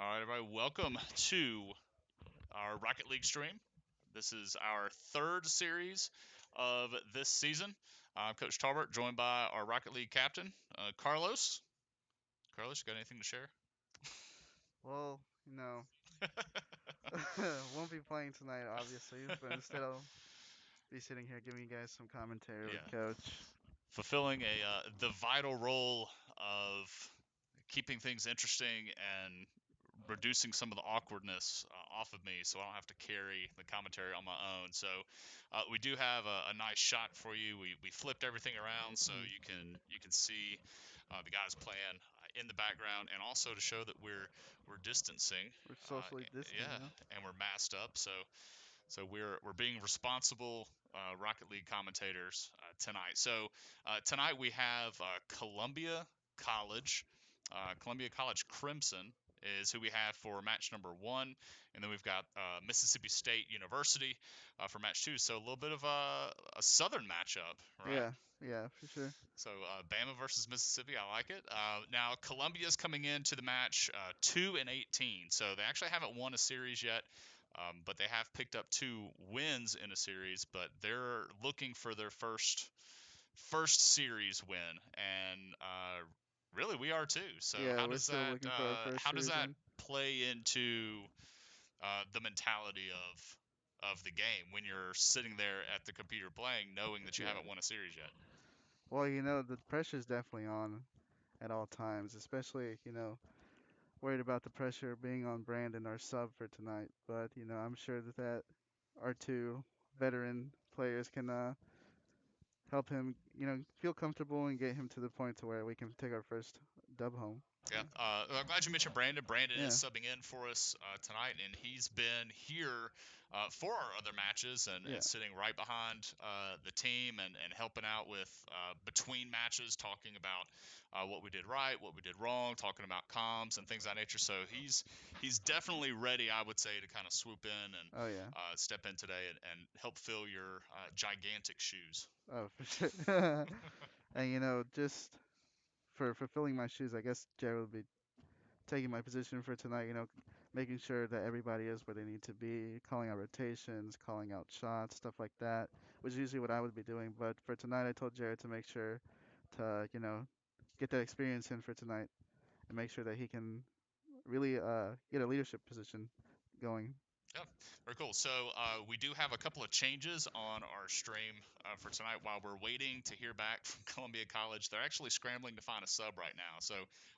All right, everybody, welcome to our Rocket League stream. This is our third series of this season. I'm Coach Talbert, joined by our Rocket League captain, Carlos. Carlos, you got anything to share? Well, won't be playing tonight, obviously, but instead I'll be sitting here giving you guys some commentary with Yeah, Coach. fulfilling the vital role of keeping things interesting and reducing some of the awkwardness off of me so I don't have to carry the commentary on my own. So we do have a nice shot for you. We flipped everything around so Mm, you can see the guys playing in the background, and also to show that we're distancing. we're Uh, socially distant, yeah, and we're masked up. So we're being responsible Rocket League commentators tonight. So tonight we have Columbia College Crimson is who we have for match number one, and then we've got Mississippi State University for match two. So a little bit of a southern matchup, right? Yeah, yeah, for sure. So Bama versus Mississippi, I like it. Now Columbia's coming into the match 2-18, so they actually haven't won a series yet, but they have picked up two wins in a series. But they're looking for their first series win, and really we are too. So Yeah, we're still looking for our first how does series that win. play into the mentality of the game when you're sitting there at the computer playing, knowing that you Yeah. haven't won a series yet? Well, the pressure's definitely on at all times, especially, worried about the pressure being on Brandon, our sub for tonight. But, I'm sure that our two veteran players can help him, feel comfortable and get him to the point to where we can take our first dub home. Yeah, I'm glad you mentioned Brandon. Brandon is Yeah, subbing in for us tonight, and he's been here for our other matches and yeah, sitting right behind the team and helping out with between matches, talking about what we did right, what we did wrong, talking about comms and things of that nature. So he's definitely ready, I would say, to kind of swoop in and oh yeah, step in today and help fill your gigantic shoes. oh for sure. And just for fulfilling my shoes, I guess Jared will be taking my position for tonight. Making sure that everybody is where they need to be, calling out rotations, calling out shots, stuff like that, which is usually what I would be doing. But for tonight, I told Jared to make sure to get that experience in for tonight and make sure that he can really get a leadership position going. Yeah, very cool. So we do have a couple of changes on our stream for tonight while we're waiting to hear back from Columbia College. They're actually scrambling to find a sub right now, so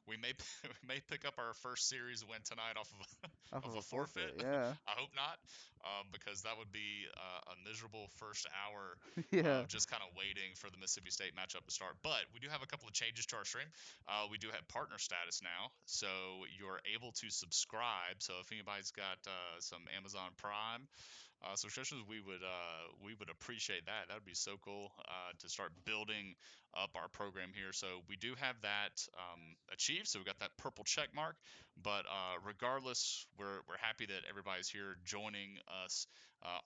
we may we may pick up our first series win tonight off of Off of of a a forfeit. forfeit, yeah. I hope not, because that would be a miserable first hour Yeah. of just kind of waiting for the Mississippi State matchup to start. But we do have a couple of changes to our stream. We do have partner status now, so you're able to subscribe. So if anybody's got some Amazon Prime subscriptions, we would appreciate that. That would be so cool to start building up our program here. So we do have that achieved. So we got that purple check mark. But regardless, we're happy that everybody's here joining us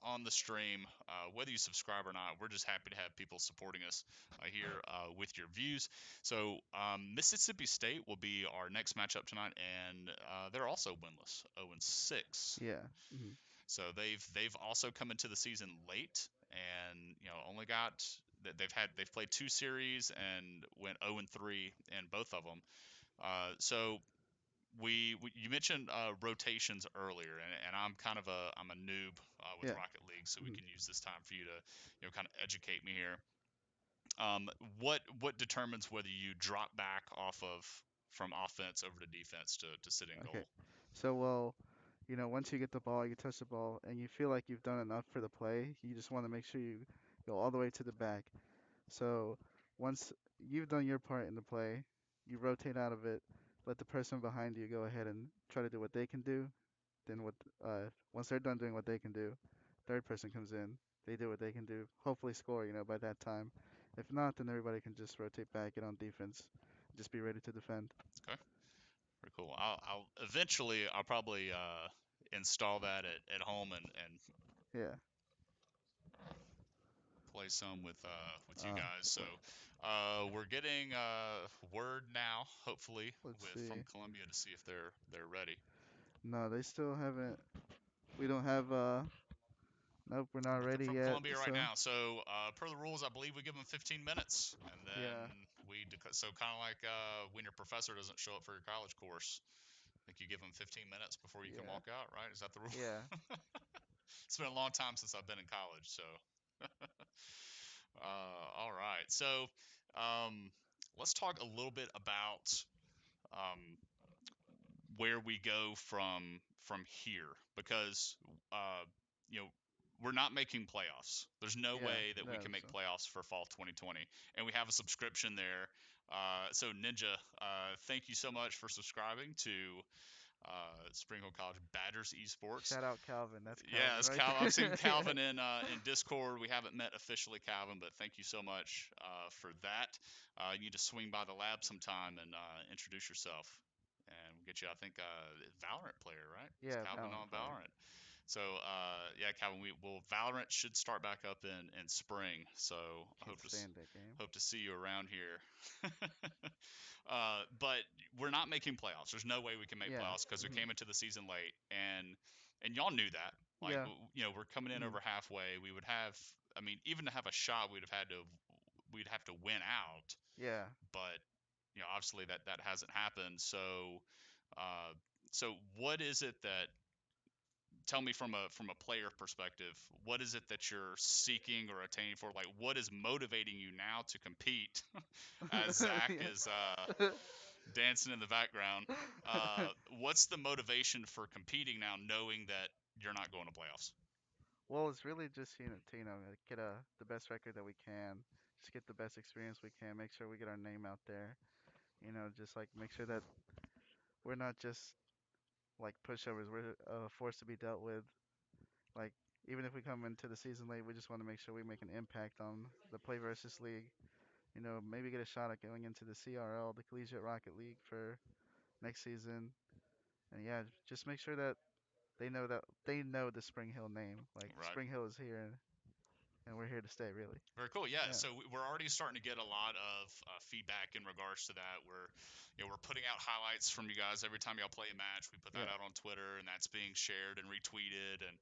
on the stream. Whether you subscribe or not, we're just happy to have people supporting us here with your views. So Mississippi State will be our next matchup tonight, and they're also winless, 0-6. Yeah. Hmm. So they've also come into the season late, and only got they've played two series and went 0-3 in both of them. So you mentioned rotations earlier, and I'm a noob with Yeah. Rocket League, so we Hmm. can use this time for you to kind of educate me here. What determines whether you drop back off of from offense over to defense to sit in Okay. goal? So, well, once you get the ball, you touch the ball, and you feel like you've done enough for the play, you just want to make sure you go all the way to the back. So, once you've done your part in the play, you rotate out of it, let the person behind you go ahead and try to do what they can do. Then, once they're done doing what they can do, third person comes in, they do what they can do, hopefully score, by that time. If not, then everybody can just rotate back, get on defense, just be ready to defend. Okay, very cool. I'll probably install that at home and Yeah. play some with you Uh, guys. So le- we're getting word now, hopefully, let's with from see. Columbia to see if they're ready. No, they still haven't. We don't have. Nope, we're not Nothing ready from yet. Columbia right So now. So per the rules, I believe we give them 15 minutes, and then yeah, so kind of like when your professor doesn't show up for your college course, I think you give them 15 minutes before you can yeah, walk out, right? Is that the rule? yeah, It's been a long time since I've been in college, so all right. So um, let's talk a little bit about um, where we go from here because uh, you know we're not making playoffs. There's no yeah. way that we No, can make so playoffs for fall 2020, and we have a subscription there. So Ninja, thank you so much for subscribing to Spring Hill College Badgers Esports. shout out Calvin. That's Yeah, Calvin that's right Cal. I've seen there. Calvin in Discord. We haven't met officially, Calvin, but thank you so much for that. You need to swing by the lab sometime and introduce yourself, and we'll get you. I think Valorant player, right? Is Yeah, Calvin Valorant on player. Valorant? So yeah, Calvin. Valorant should start back up in spring. So I Can't stand that game. hope to see you around here. But we're not making playoffs. There's no way we can make Yeah. playoffs because we Hmm. came into the season late, and y'all knew that. Like Yeah. we're coming in Hmm. over halfway. We would have, I mean, even to have a shot, we'd have to win out. Yeah. But obviously that hasn't happened. Uh, so what is it that tell me from a player perspective, what is it that you're seeking or attaining for? Like, what is motivating you now to compete? As Zach Yeah. is dancing in the background. What's the motivation for competing now, knowing that you're not going to playoffs? Well, it's really just like, get the best record that we can, just get the best experience we can, make sure we get our name out there. Just like make sure that we're not just like pushovers. We're a force to be dealt with. Like even if we come into the season late, we just want to make sure we make an impact on the Play versus League. Maybe get a shot at going into the CRL, the Collegiate Rocket League for next season. And yeah, just make sure that they know the Spring Hill name. Like Right. Spring Hill is here and we're here to stay really. Very cool. Yeah. Yeah. So we're already starting to get a lot of feedback in regards to that. We're putting out highlights from you guys every time y'all play a match. We put that Yeah. out on Twitter, and that's being shared and retweeted, and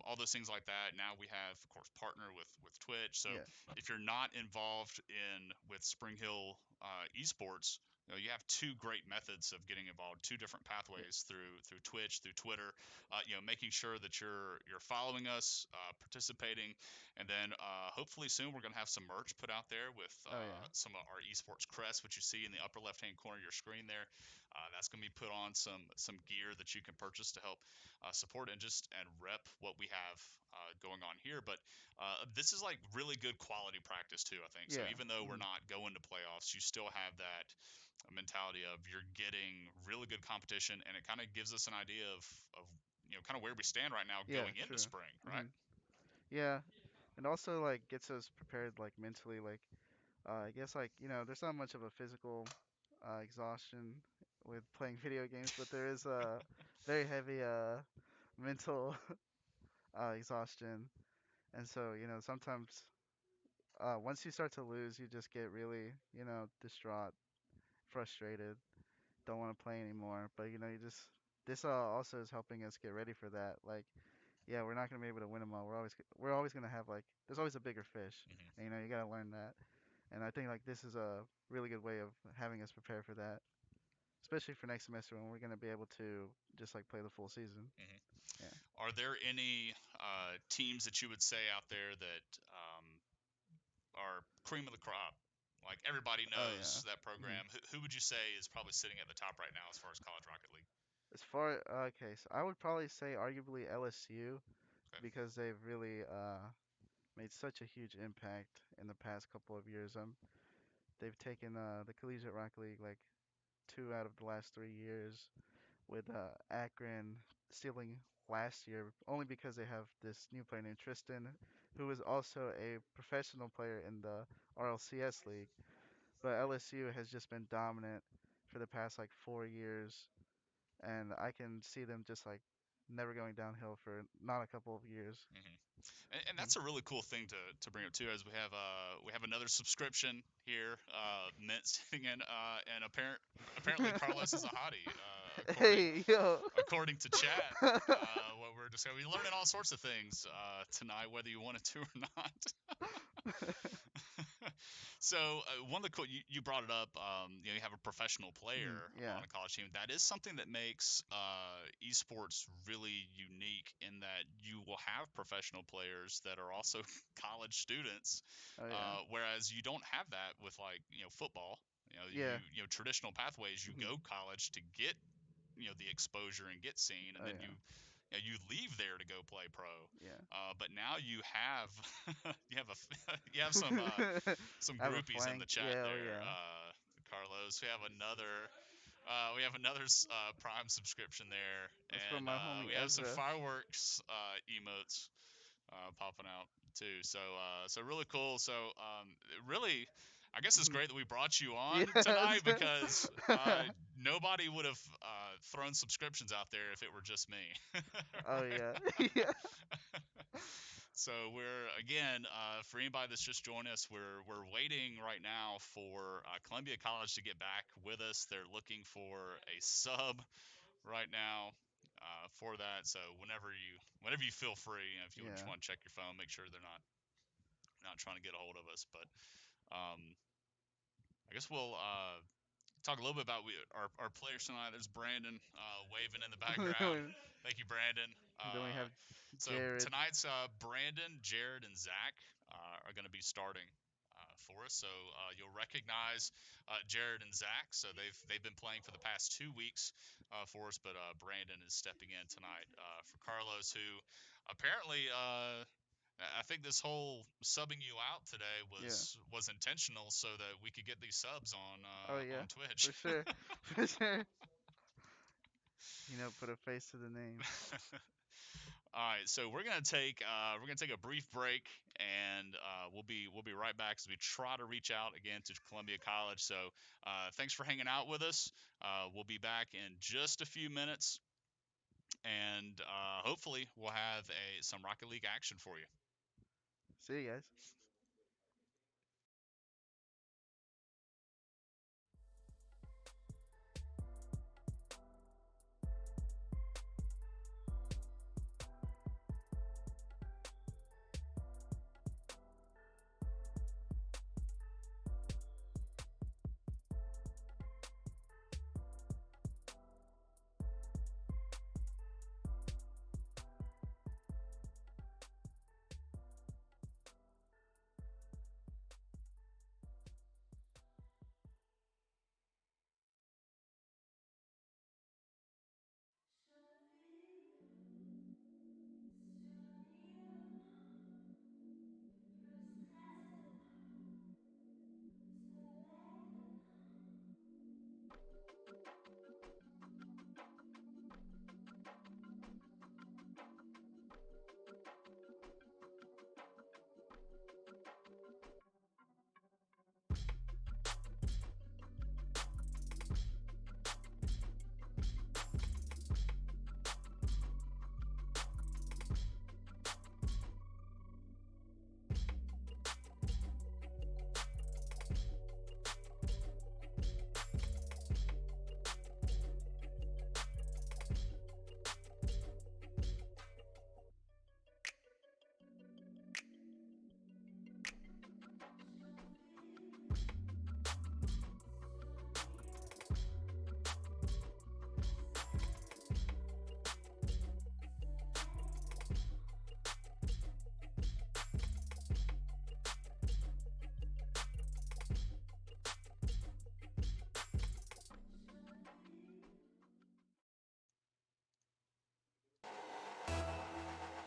all those things like that. Now we have, of course, partner with Twitch. So Yeah. if you're not involved in with Spring Hill Esports. You have two great methods of getting involved, two different Yeah. pathways through Twitch, through Twitter. Making sure that you're following us, participating, and then hopefully soon we're going to have some merch put out there with Oh yeah. some of our esports crest, which you see in the upper left-hand corner of your screen there. That's going to be put on some gear that you can purchase to help support and rep what we have going on here. But this is like really good quality practice too, I think. So Yeah. even though we're Hmm. not going to playoffs, you still have that mentality of you're getting really good competition, and it kind of gives us an idea of kind of where we stand right now Yeah. going into True. spring, right? Hmm. Yeah. And also like gets us prepared like mentally. Like I guess like there's not much of a physical exhaustion with playing video games, but there is a very heavy mental exhaustion. And so sometimes once you start to lose, you just get really distraught, frustrated, don't want to play anymore. But you just this also is helping us get ready for that. Like, yeah, we're not gonna be able to win them all. We're always gonna have like there's always a bigger fish, Hmm. and you gotta learn that. And I think like this is a really good way of having us prepare for that, especially for next semester when we're gonna be able to just like play the full season. Hmm. Yeah. Are there any teams that you would say out there that are cream of the crop? Like everybody Oh yeah. knows that Hmm. program. Who would you say is probably sitting at the top right now as far as College Rocket League? As far okay, so I would probably say arguably LSU Okay. because they've really made such a huge impact in the past couple of years. They've taken the Collegiate Rocket League like 2 out of the last 3 years, with Akron stealing last year only because they have this new player named Tristan, who is also a professional player in the RLCS league. But LSU has just been dominant for the past like 4 years, and I can see them just like never going downhill for not a couple of years. Hmm. And that's a really cool thing to bring up too, as we have another subscription here, Mint sitting in, and apparently Carlos is a hottie, Hey, yo. according to chat. What we're discussing, we're learning all sorts of things tonight, whether you wanted to or not. So one of the cool you brought it up. You have a professional Mhm, player yeah. on a college team. That is something that makes esports really unique in that you will have professional players that are also college students, Oh yeah. whereas you don't have that with like football. Yeah. Traditional pathways. You Mhm. go college to get the exposure and get seen, and Oh then yeah. you leave there to go play pro. Yeah. But now you have you have some Have a groupies in flank. the chat Yeah. Oh there, yeah. Carlos. We have another Prime subscription there, That's from and my homie we have some Ezra. fireworks emotes popping out too. So really cool. So really, I guess it's Mhm. great that we brought you on tonight Yes. because nobody would have thrown subscriptions out there if it were just me. Oh Right? yeah. Yeah. So we're again for anybody that's just joined us, we're waiting right now for Columbia College to get back with us. They're looking for a sub right now for that. So whenever you feel free, if you just Yeah. want to check your phone, make sure they're not trying to get a hold of us. But I guess we'll talk a little bit about our players tonight. There's Brandon waving in the background. And Thank you, Brandon. then we have So Jared. tonight's Brandon, Jared, and Zach are going to be starting for us. So you'll recognize Jared and Zach. So they've been playing for the past 2 weeks for us, but Brandon is stepping in tonight for Carlos, who apparently. I think this whole subbing you out today Yeah. was intentional so that we could get these subs Oh yeah. on Twitch. For sure. For sure. Put a face to the name. All right, so we're gonna take a brief break, and we'll be right back as we try to reach out again to Columbia College. So thanks for hanging out with us. We'll be back in just a few minutes, and hopefully we'll have some Rocket League action for you. See you guys.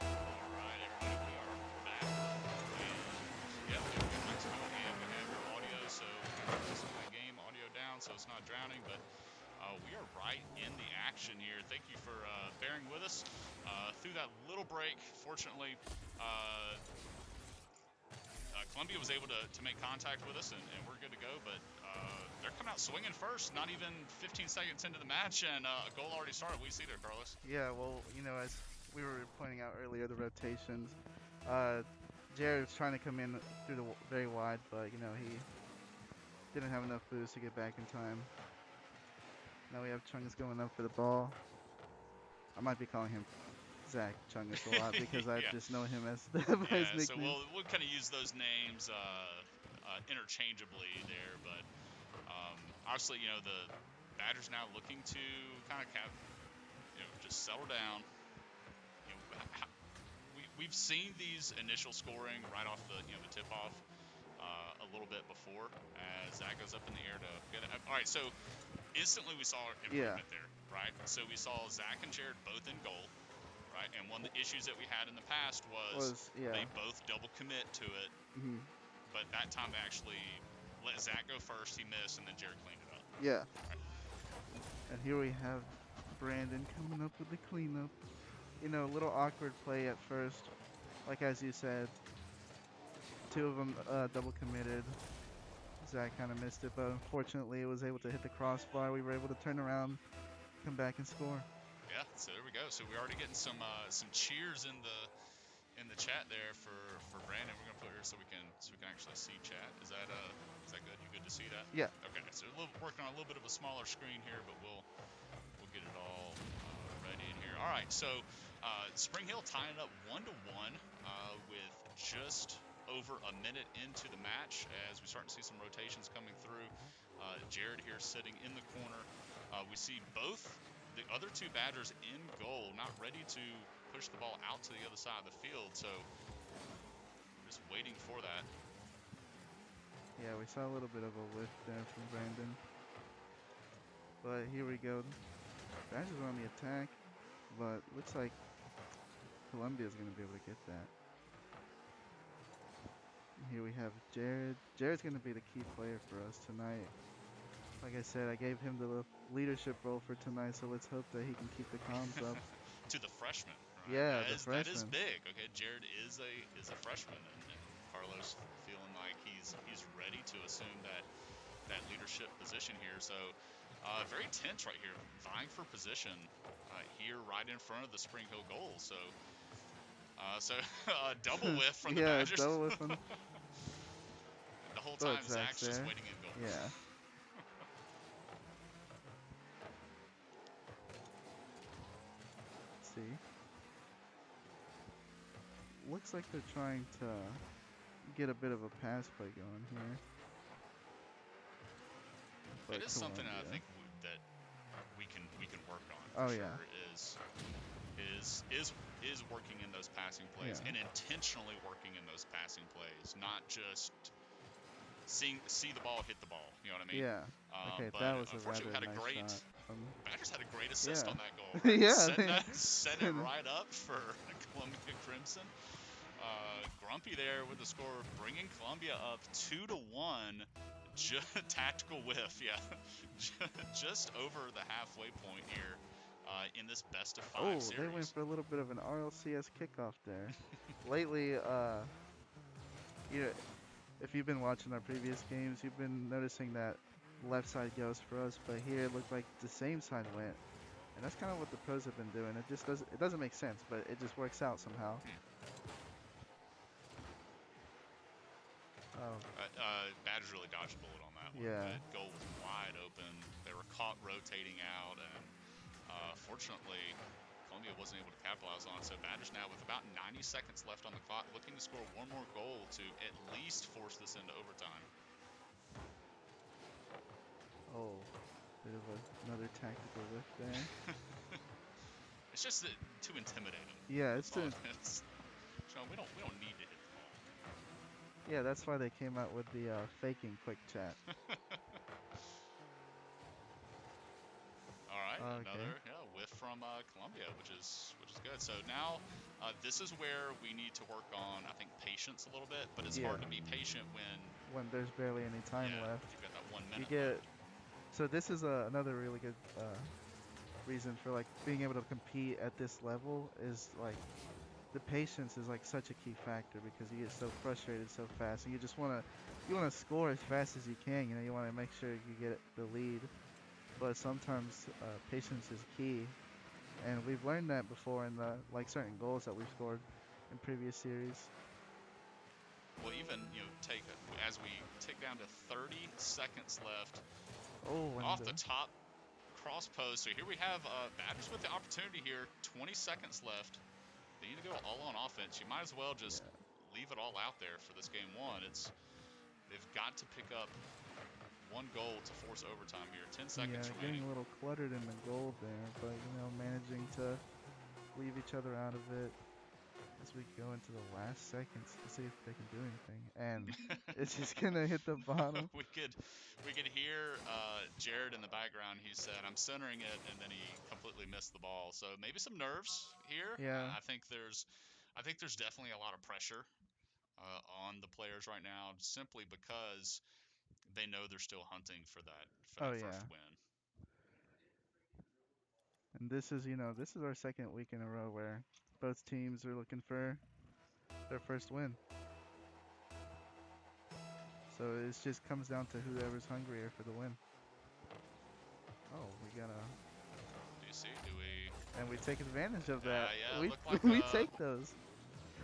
All right, everybody, we are back, and yep, there we go, Mexico, and we have your audio. So just my game audio down, so it's not drowning, but. We are right in the action here. Thank you for bearing with us through that little break. Fortunately, Columbia was able to make contact with us, and we're good to go. But they're coming out swinging first, not even 15 seconds into the match, and a goal already started. What do you see there, Carlos? Yeah. Well, as we were pointing out earlier, the rotations. Uh, Jared was trying to come in through the very wide, but he didn't have enough boost to get back in time. Now we have Chungus going up for the ball. I might be calling him Zach Chungus a lot because I Yeah, just know him as by his yeah. So nickname. we'll kind of use those names interchangeably there, but obviously, the Badgers now looking to kind of just settle down. We've seen these initial scoring right off the tip off a little bit before as Zach goes up in the air to get it. All right, so instantly we saw Yeah, improvement there, right? So we saw Zach and Jared both in goal, right? And one of the issues that we had in the past was yeah. they both double commit to it, hmm but that time they actually let Zach go first. He missed, and then Jared cleaned it up. Yeah. Right? And here we have Brandon coming up with the cleanup. You know, a little awkward play at first. Like as you said, two of them double committed. Zach kind of missed it, but unfortunately it was able to hit the crossbar. We were able to turn around, come back and score. Yeah. So there we go. So we're already getting some cheers in the chat there for Brandon. We're gonna put here so we can actually see chat. Is that good? You good to see that? Yeah. Okay. So working on a little bit of a smaller screen here, but we'll get it all ready in here. All right. So Spring Hill tying it up 1-1 with just over a minute into the match as we start to see some rotations coming through. Jared here sitting in the corner. We see both the other two Badgers in goal, not ready to push the ball out to the other side of the field. So just waiting for that. Yeah, we saw a little bit of a whiff there from Brandon. But here we go. Badgers are on the attack, but looks like Columbia's going to be able to get that. Here we have Jared. Jared's going to be the key player for us tonight. Like I said, I gave him the leadership role for tonight, so let's hope that he can keep the comms up. To the freshman, right? Yeah, the That is freshman. big. Okay, Jared is a freshman, and Carlos feeling like he's ready to assume that leadership position here. So very tense right here, vying for position here right in front of the Spring Hill goal. So double whiff from the Yeah, Badgers. double whiff on. The whole But time Zach's Zach's just there. waiting in goal. Yeah. Let's see. Looks like they're trying to get a bit of a pass play going here. But It is something I Columbia. think that we can work on Oh for yeah. sure. Is working in those passing plays Yeah. and intentionally working in those passing plays, not just see the ball, hit the ball. You know what I mean? Yeah. Okay, But that was a unfortunately, rather we had a nice great shot from. Badgers had a great assist Yeah. on that goal, right? Yeah. Setting set it right up for Columbia Crimson. Grumpy there with the score, bringing Columbia up 2-1. Tactical whiff, yeah, just over the halfway point here in this best of 5 Oh, series. they went for a little bit of an RLCS kickoff there. Lately, you know, if you've been watching our previous games, you've been noticing that left side goes for us, but here it looked like the same side went. And that's kind of what the pros have been doing. It doesn't make sense, but it just works out somehow. Oh. Badgers really dodged a bullet on that one. Yeah. That goal was wide open. They were caught rotating out, and fortunately, Columbia wasn't able to capitalize on it. So Badgers now with about 90 seconds left on the clock, looking to score one more goal to at least force this into overtime. Oh, bit of another tactical whiff there. It's just too intimidating. Yeah, it's too. Sean, we don't need to hit the ball. Yeah, that's why they came out with the faking quick chat. All right, Okay. another whiff from Columbia, which is good. So now this is where we need to work on, I think, patience a little bit. But it's hard to be patient when there's barely any time left. You've got that 1 minute You get. left. So this is another really good reason for like being able to compete at this level is like the patience is like such a key factor because you get so frustrated so fast and you want to score as fast as you can. You know, you want to make sure you get the lead, but sometimes patience is key, and we've learned that before in the like certain goals that we've scored in previous series. Well, even as we tick down to 30 seconds left. Oh, Off the top, cross post. So here we have Badgers with the opportunity here. 20 seconds left. They need to go all on offense. You might as well just leave it all out there for this game one. They've got to pick up one goal to force overtime here. 10 seconds Yeah, remaining. getting a little cluttered in the goal there, but managing to leave each other out of it as we go into the last seconds to see if they can do anything. And it's just gonna hit the bottom. we could hear Jared in the background. He said, "I'm centering it," and then he completely missed the ball. So maybe some nerves here. Yeah. I think there's definitely a lot of pressure on the players right now, simply because they know they're still hunting for that first win. And this is our second week in a row where both teams are looking for their first win. So it just comes down to whoever's hungrier for the win. Oh, we got a. Do you see? Do we? And we take advantage of that. Yeah, we look like we take those.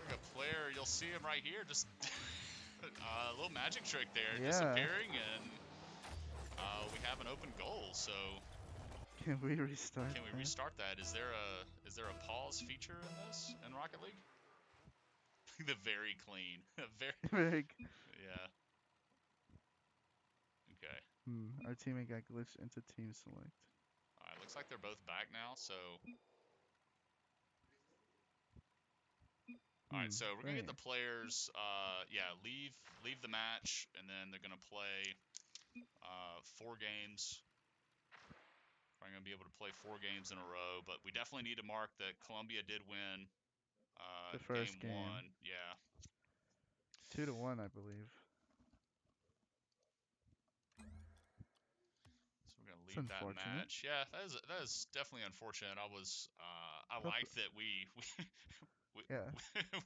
A player, you'll see him right here, just a little magic trick there, Yeah. disappearing, and we have an open goal. So can we restart? Can we restart that? Is there a pause feature in this in Rocket League? The very clean, very. Yeah. Okay. Our teammate got glitched into team select. All right, looks like they're both back now. So. All right, so we're gonna get the players. Leave the match, and then they're gonna play 4 games. We're gonna be able to play 4 games in a row, but we definitely need to mark that Columbia did win the first game. 1. Yeah. 2-1, I believe. So we're gonna leave that match. Yeah, that is definitely unfortunate. I like that we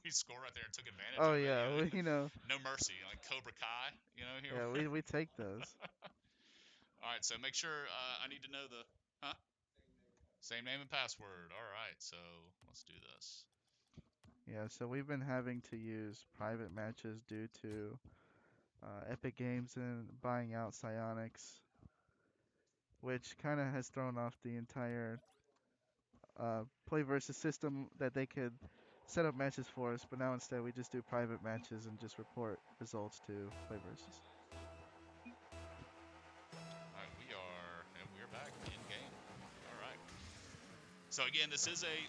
we score right there and took advantage of it. Yeah, no mercy, like Cobra Kai, here. Yeah, we take those. All right, so make sure I need to know the same name and password. All right, so let's do this. Yeah, so we've been having to use private matches due to Epic Games and buying out Psyonix, which kind of has thrown off the entire play versus system that they could set up matches for us, but now instead we just do private matches and just report results to play versus. Alright, we're back in game. Alright. So again, this is a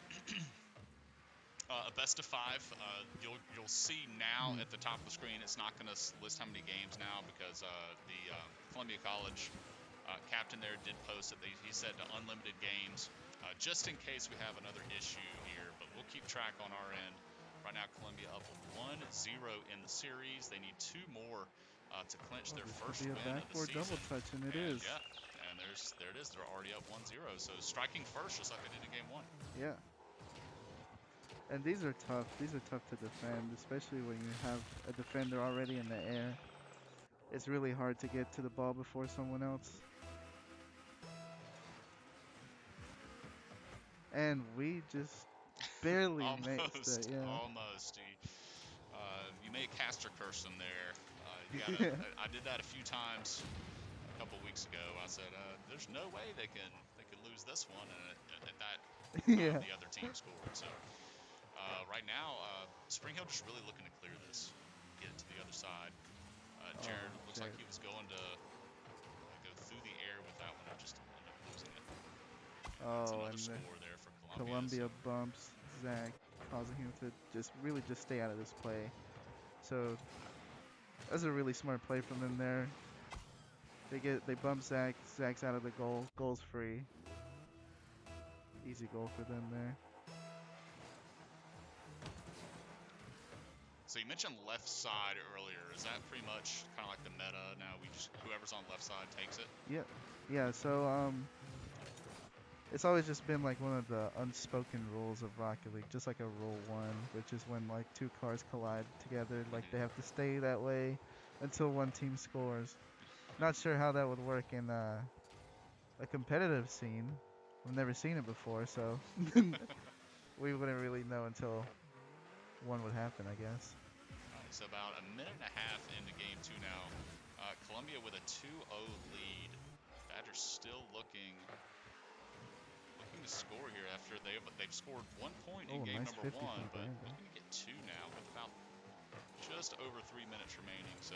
best of 5. You'll see now at the top of the screen, it's not going to list how many games now because the Columbia College captain there did post that he said to unlimited games. Just in case we have another issue here, but we'll keep track on our end. Right now, Columbia up 1-0 in the series. They need 2 more to clinch their first win of the season. Double touch, and it is. Yeah, and there it is. They're already up 1-0. So striking first, just like they did in game 1. Yeah. And these are tough. These are tough to defend, especially when you have a defender already in the air. It's really hard to get to the ball before someone else. And we just barely missed it. Yeah. Almost. You may have cast your curse in there. I did that a few times a couple weeks ago. I said, "There's no way they can lose this one," and at that, the other team scored. So right now, Spring Hill just really looking to clear this, get it to the other side. Jared looks like he was going to go through the air with that one and just end up losing it. That's another score there for Columbia bumps Zach, causing him to just stay out of this play. So that's a really smart play from them there. They bump Zach. Zach's out of the goal. Goal's free. Easy goal for them there. So you mentioned left side earlier. Is that pretty much kind of like the meta now? Whoever's on left side takes it. Yeah. So it's always just been like one of the unspoken rules of Rocket League, just like a rule 1, which is when like 2 cars collide together, like they have to stay that way until one team scores. Not sure how that would work in a competitive scene. I've never seen it before, so we wouldn't really know until one would happen, I guess. So about a minute and a half into game 2 now. Columbia with a 2-0 lead. Badgers still looking to score here after they've scored 1 point in Oh, game nice number 50 one, from but Brandon. looking to get 2 now with about just over 3 minutes remaining. So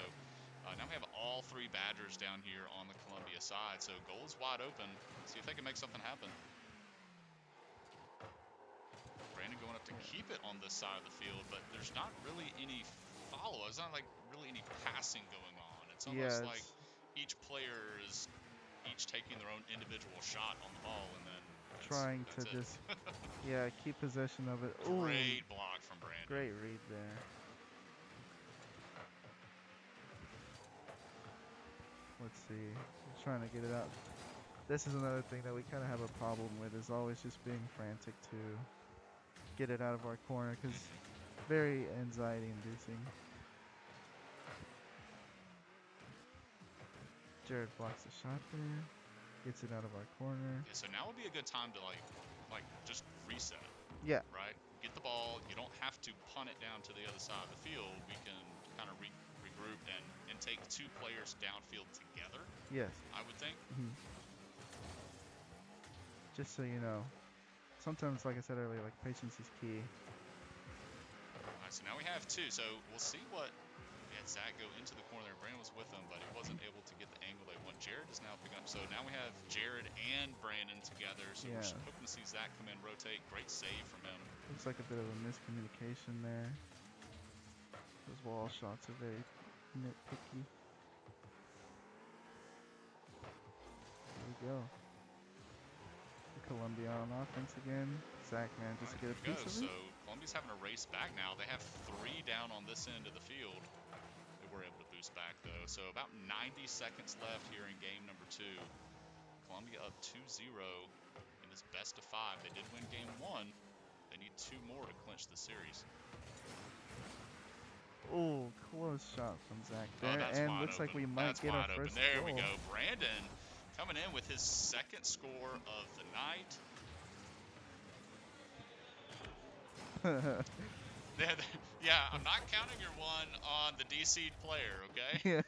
now we have all 3 Badgers down here on the Columbia side. So goal is wide open. See if they can make something happen. Brandon going up to keep it on this side of the field, but there's not really any follow. It's not like really any passing going on. It's almost Yeah, like it's each player is each taking their own individual shot on the ball, and then trying to that's it. just, yeah, keep possession of it. Ooh, Great block from Brandon. great read there. Let's see. He's trying to get it out. This is another thing that we kind of have a problem with, is always just being frantic to get it out of our corner, because very anxiety inducing. Jared blocks the shot there. Gets it out of our corner. Yeah, so now would be a good time to like just reset, Yeah. right? Get the ball. You don't have to punt it down to the other side of the field. We can kind of regroup and take 2 players downfield together. Yes. I would think. Just so you know, sometimes, like I said earlier, like patience is key. All right, so now we have 2. So we'll see what. We had Zach go into the corner there. Brandon was with him, but he wasn't able to get the angle they want. Jared is now picking up. So now we have Jared and Brandon together. So Yeah. we're hoping to see Zach come in, rotate. Great save from him. Looks like a bit of a miscommunication there. Those wall shots are very nitpicky. There we go. Columbia on offense again. Zach manages to get a piece of So it. Columbia's having a race back now. They have 3 down on this end of the field. They were able to boost back though. So about 90 seconds left here in game number 2. Columbia up 2-0 in this best of 5. They did win game 1. They need 2 more to clinch the series. Oh, close shot from Zach there, that's and wide looks open. like we might That's get our wide first open. There goal. we go. Brandon coming in with his 2nd score of the night. Yeah, I'm not counting your one on the DC'd player, okay? Yeah.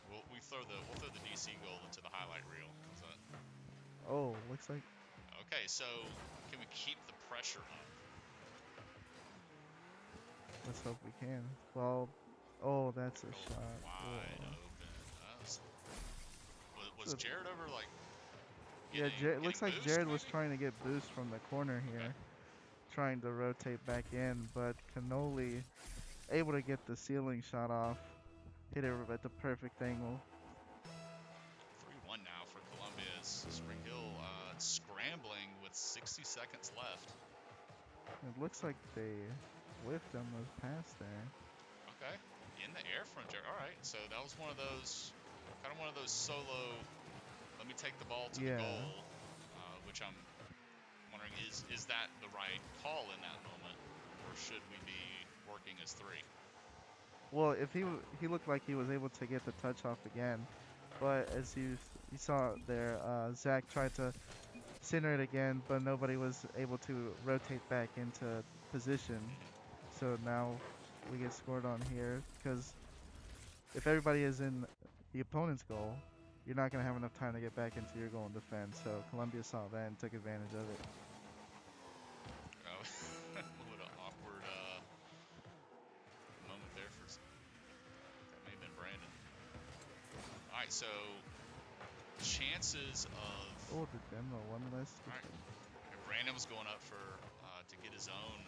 we'll throw the DC goal into the highlight reel. Oh, looks like. Okay, so can we keep the pressure up? Let's hope we can. Well, oh, that's a shot. Wide Whoa. open. Was Jared over like? Yeah, Jared. Looks like boost, Jared maybe? was trying to get boost from the corner here, Okay. trying to rotate back in, but Cannoli able to get the ceiling shot off, hit it at the perfect angle. 3-1 now for Columbia's Spring Hill scrambling with 60 seconds left. It looks like they whiffed on those pass there. Okay, in the air from Jared. All right, so that was one of those solo. Let me take the ball to the goal, which I'm wondering is that the right call in that moment, or should we be working as 3? Well, if he looked like he was able to get the touch off again, but as you saw there, Zach tried to center it again, but nobody was able to rotate back into position. So now we get scored on here, because if everybody is in the opponent's goal, you're not going to have enough time to get back into your goal and defend. So Columbia saw that and took advantage of it. Oh, what an awkward moment there for. That may have been Brandon. All right, so chances of. Oh, the demo, one less. All right. Brandon was going up for to get his own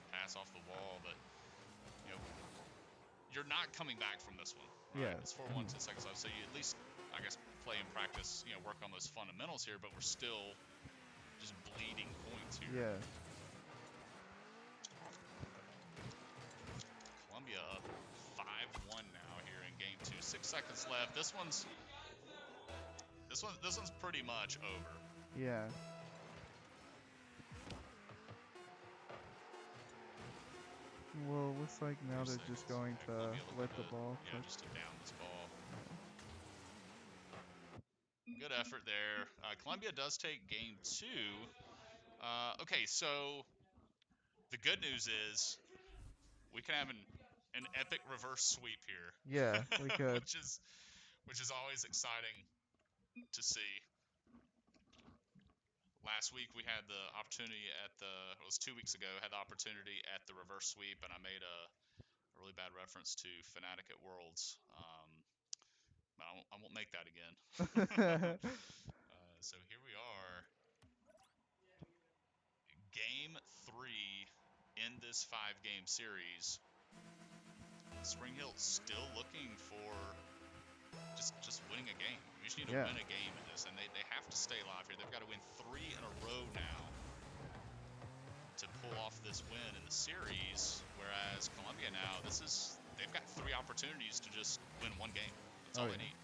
pass off the wall, but you're not coming back from this one. Right? Yeah. It's 4-1, 10 seconds left, so you at least, I guess, play and practice, work on those fundamentals here, but we're still just bleeding points here. Yeah. Columbia up 5-1 now here in game 2. 6 seconds left. This one's pretty much over. Yeah. Well, looks like now they're just going to let the ball. Yeah, just to down this ball. Good effort there. Columbia does take game 2. Okay, so the good news is we can have an an epic reverse sweep here. Yeah, we could. which is always exciting to see. Last week we had the opportunity it was 2 weeks ago, had the opportunity at the reverse sweep, and I made a really bad reference to Fnatic at Worlds. But I won't make that again. So here we are, game 3 in this 5-game series. Spring Hill still looking for just winning a game. We just need to Yeah. win a game in this, and they have to stay alive here. They've got to win 3 in a row now to pull off this win in the series. Whereas Columbia now, they've got 3 opportunities to just win 1 game. That's all they need.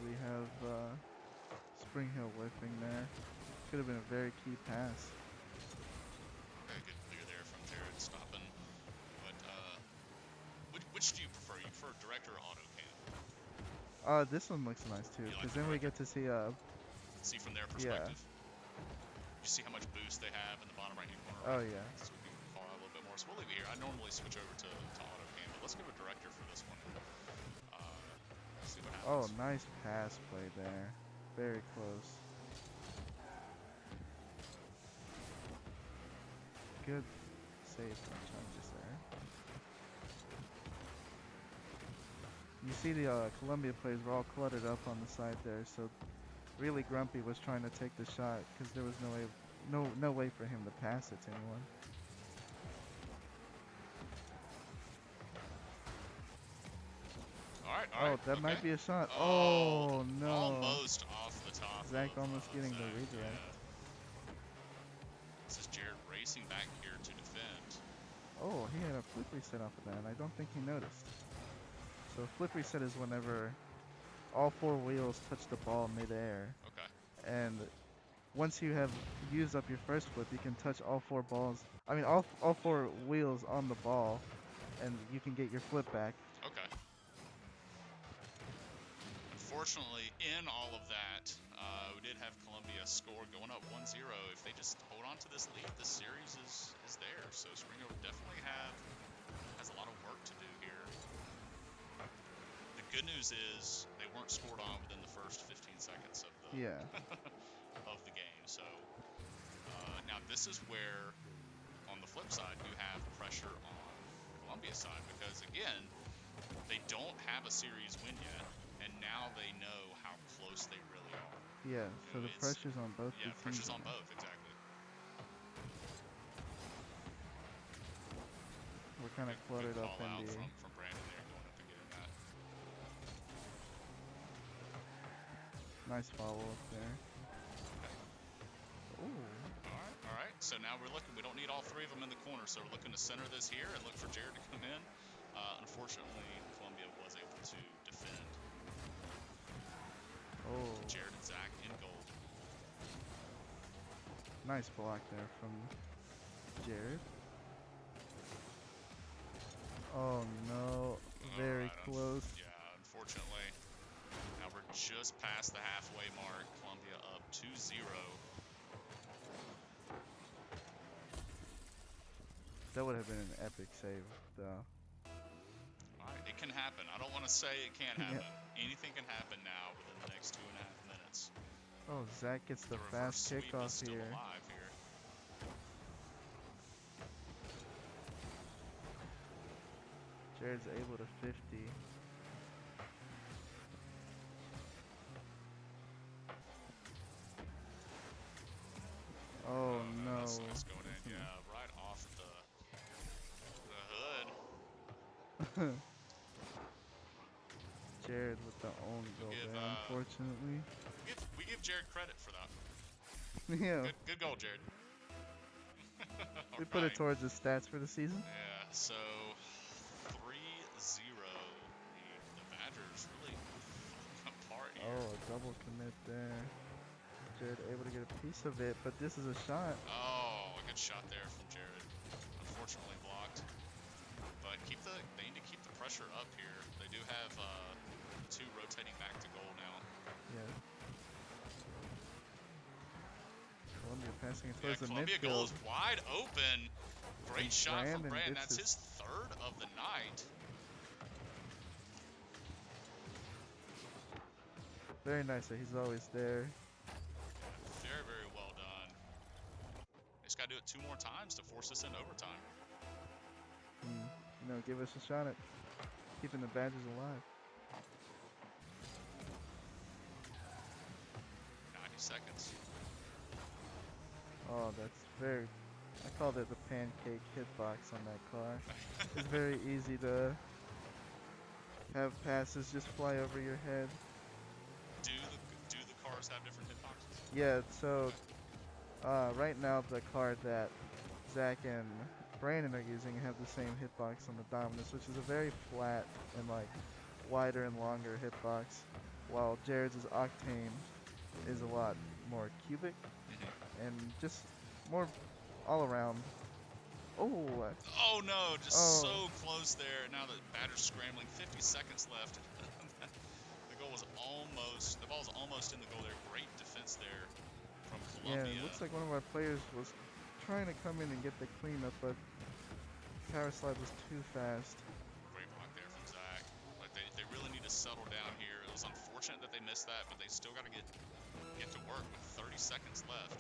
We have Spring Hill whiffing there. Could have been a very key pass. Very good clear there from Jared stopping. But which do you prefer? You prefer direct or auto cam? This one looks nice too, You like because the then we director? get to see See from their perspective. You see how much boost they have in the bottom right hand corner. Oh yeah. So we can call out a little bit more. So we'll leave it here. I normally switch over to auto cam, but let's give a director for this one. See what Oh, happens. nice pass play there. Very close. Good save from Chungus there. You see the Columbia players were all cluttered up on the side there, so really Grumpy was trying to take the shot because there was no way for him to pass it to anyone. All right. Oh, that might be a shot. Oh, no. Almost off the top. Zach almost getting the redirect. Yeah. This is Jared racing back here to defend. Oh, he had a flip reset off of that, and I don't think he noticed. So flip reset is whenever all 4 wheels touch the ball midair. Okay. And once you have used up your first flip, you can touch all 4 balls. I mean, all 4 wheels on the ball, and you can get your flip back. Okay. Unfortunately, in all of that, we did have Columbia score going up 1-0. If they just hold on to this lead, this series is there. So Spring Hill definitely has a lot of work to do here. The good news is they weren't scored on within the first 15 seconds of the of the game. So now this is where, on the flip side, you have pressure on Columbia's side because again, they don't have a series win yet. And now they know how close they really are. Yeah, so the pressure's on both. Yeah, pressure's on both, exactly. We're kind of cluttered up in the... from Brandon there, going up and getting that. Nice follow-up there. Okay. Ooh. All right. So now we're looking. We don't need all 3 of them in the corner, so we're looking to center this here and look for Jared to come in. Unfortunately, Columbia was able to defend. Oh. Jared and Zach in goal. Nice block there from Jared. Oh no, very close. Yeah, unfortunately. Now we're just past the halfway mark. Columbia up 2-0. That would have been an epic save, though. Alright, it can happen. I don't want to say it can't happen. Anything can happen now within the next 2.5 minutes. Oh, Zach gets the fast kickoff still here. Alive here. Jared's able to 50. Oh no. That's going in, yeah, right off the hood. Jared with the own goal there, unfortunately. We give Jared credit for that. Yeah. Good goal, Jared. We put it towards the stats for the season. Yeah, so 3-0. The Badgers really falling apart here. Oh, a double commit there. Jared able to get a piece of it, but this is a shot. Oh, a good shot there from Jared. Unfortunately blocked. But they need to keep the pressure up here. They do have 2 rotating back to goal now. Yeah. Columbia passing it towards the Columbia midfield. goal is wide open for Great And shot from Brandon Brandon. gets That's his his third of the night. very nice that he's always there. Very, very well done. Just got to do it 2 more times to force us into overtime. And, give us a shot at keeping the Badgers alive. 90 seconds. Oh, that's very. I called it the pancake hitbox on that car. It's very easy to have passes just fly over your head. Do the cars have different hitboxes? Yeah, so right now the car that Zach and Brandon are using have the same hitbox on the Dominus, which is a very flat and like wider and longer hitbox, while Jared's Octane is a lot more cubic and just more all around. Oh, Oh no, just oh, so close there. Now the batter's scrambling. 50 seconds left. The ball is almost in the goal there. Great defense there from yeah, Columbia. it looks like one of our players was trying to come in and get the cleanup, but power slide was too fast. Great block there from Zach. But they really need to settle down here. It was unfortunate that they missed that, but they still got to get to work with 30 seconds left.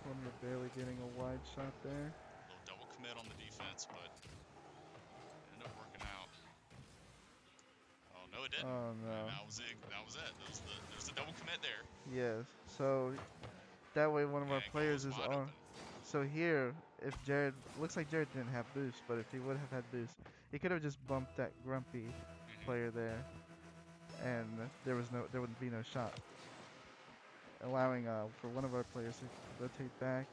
Columbia barely getting a wide shot there. A little double commit on the defense, but it ended up working out. Oh no, it didn't. Oh no. And that was it. There's the double commit there. Yes. So that way one of our And goal players is is wide on. open. So here, if Jared looks like Jared didn't have boost, but if he would have had boost, he could have just bumped that grumpy player there, and there wouldn't be no shot, allowing for one of our players to rotate back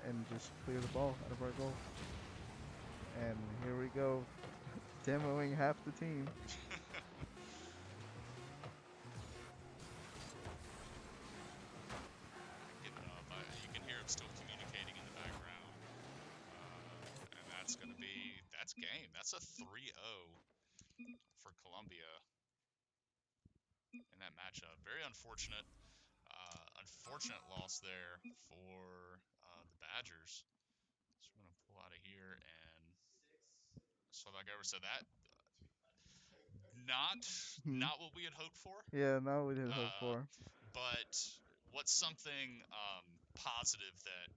and just clear the ball out of our goal. And here we go, demoing half the team. Giving up. You can hear him still communicating in the background. And that's game. That's a 3-0 for Columbia in that matchup. Very unfortunate. Unfortunate loss there for the Badgers. So I'm going to pull out of here and so like I ever said that not what we had hoped for. Yeah, no, we didn't hope for. But what's something positive that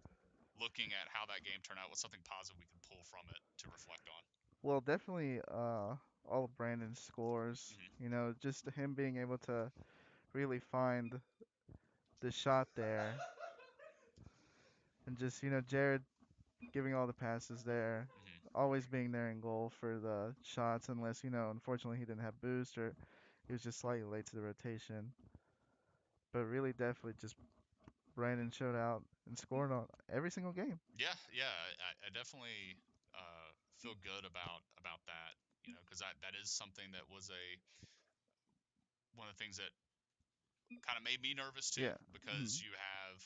looking at how that game turned out, what's something positive we can pull from it to reflect on? Well, definitely all of Brandon's scores. Just him being able to really find the shot there, and just Jared giving all the passes there, always being there in goal for the shots, unless unfortunately he didn't have boost or he was just slightly late to the rotation. But really, definitely just Brandon showed out and scored on every single game. Yeah, I definitely feel good about that, because that is something that was one of the things that kind of made me nervous too, Yeah. because you have,